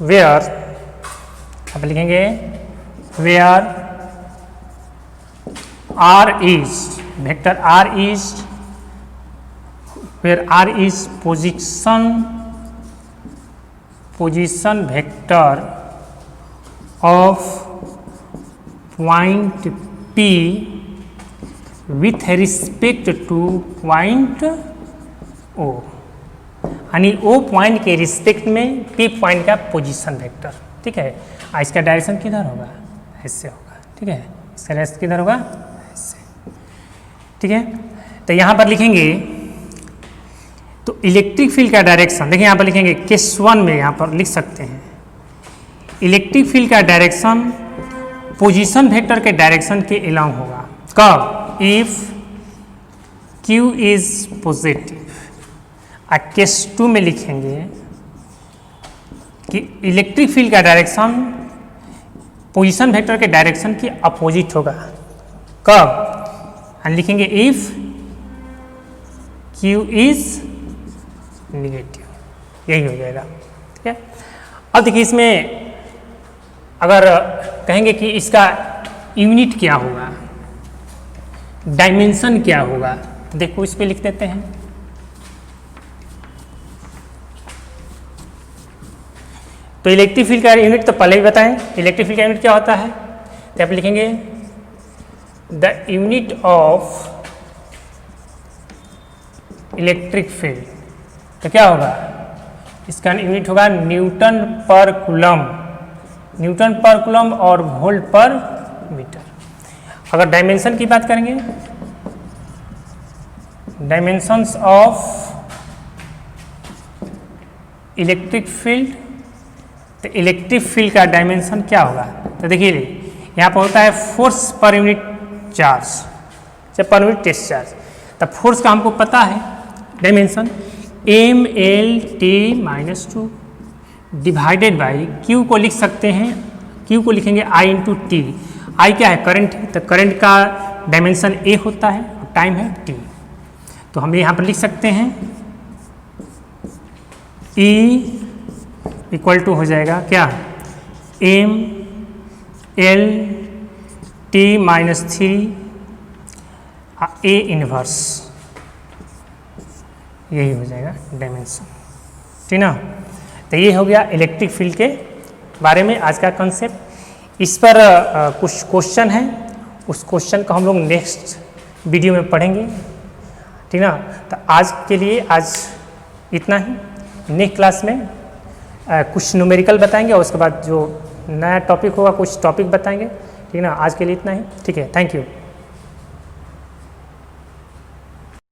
वेयर, यहाँ पर लिखेंगे where R is vector R is where R is position vector of point P with respect to point O, यानी O पॉइंट के रिस्पेक्ट में P पॉइंट का पोजीशन वेक्टर, ठीक है। इसका डायरेक्शन किधर होगा ऐसे होगा, ठीक है, इसका डायरेक्शन किधर होगा ऐसे, ठीक है। तो यहाँ पर लिखेंगे तो इलेक्ट्रिक फील्ड का डायरेक्शन देखिए यहाँ पर लिखेंगे केस 1 में यहाँ पर लिख सकते हैं इलेक्ट्रिक फील्ड का डायरेक्शन पोजीशन वेक्टर के डायरेक्शन के अलोंग होगा, कब if Q is positive. Case 2 में लिखेंगे कि इलेक्ट्रिक फील्ड का डायरेक्शन पोजीशन वेक्टर के डायरेक्शन के अपोजिट होगा, कब लिखेंगे इफ Q इज नेगेटिव, यही हो जाएगा, ठीक है। अब देखिए इसमें अगर कहेंगे कि इसका यूनिट क्या होगा, डायमेंशन क्या होगा, तो देखो इस पे लिख देते हैं। तो इलेक्ट्रिक फील्ड का यूनिट तो पहले ही बताएं, इलेक्ट्रिक फील्ड का यूनिट क्या होता है, तो आप लिखेंगे the unit of electric field, तो क्या होगा इसका यूनिट होगा न्यूटन पर कूलम न्यूटन पर कूलम और वोल्ट पर मीटर। अगर डायमेंशन की बात करेंगे, डायमेंशंस ऑफ इलेक्ट्रिक फील्ड, तो इलेक्ट्रिक फील्ड का डायमेंशन क्या होगा? तो देखिए यहाँ पर होता है फोर्स पर यूनिट चार्ज, जब पर यूनिट टेस्ट चार्ज, तब फोर्स का हमको पता है dimension mL/T-2 divided by Q को लिख सकते हैं, Q को लिखेंगे I/T। I क्या है? करंट है, तो करंट का डायमेंशन A होता है और टाइम है T। तो हम यहाँ पर लिख सकते हैं E इक्वल टू हो जाएगा क्या? mL/T-3 A इनवर्स, यही हो जाएगा डायमेंशन, ठीक ना। तो ये हो गया इलेक्ट्रिक फील्ड के बारे में आज का कंसेप्ट। इस पर कुछ क्वेश्चन है, उस क्वेश्चन को हम लोग नेक्स्ट वीडियो में पढ़ेंगे, ठीक ना। तो आज के लिए आज इतना ही। नेक्स्ट क्लास में कुछ न्यूमेरिकल बताएंगे और उसके बाद जो नया टॉपिक होगा कुछ टॉपिक बताएंगे, ठीक ना। आज के लिए इतना ही, ठीक है, थैंक यू।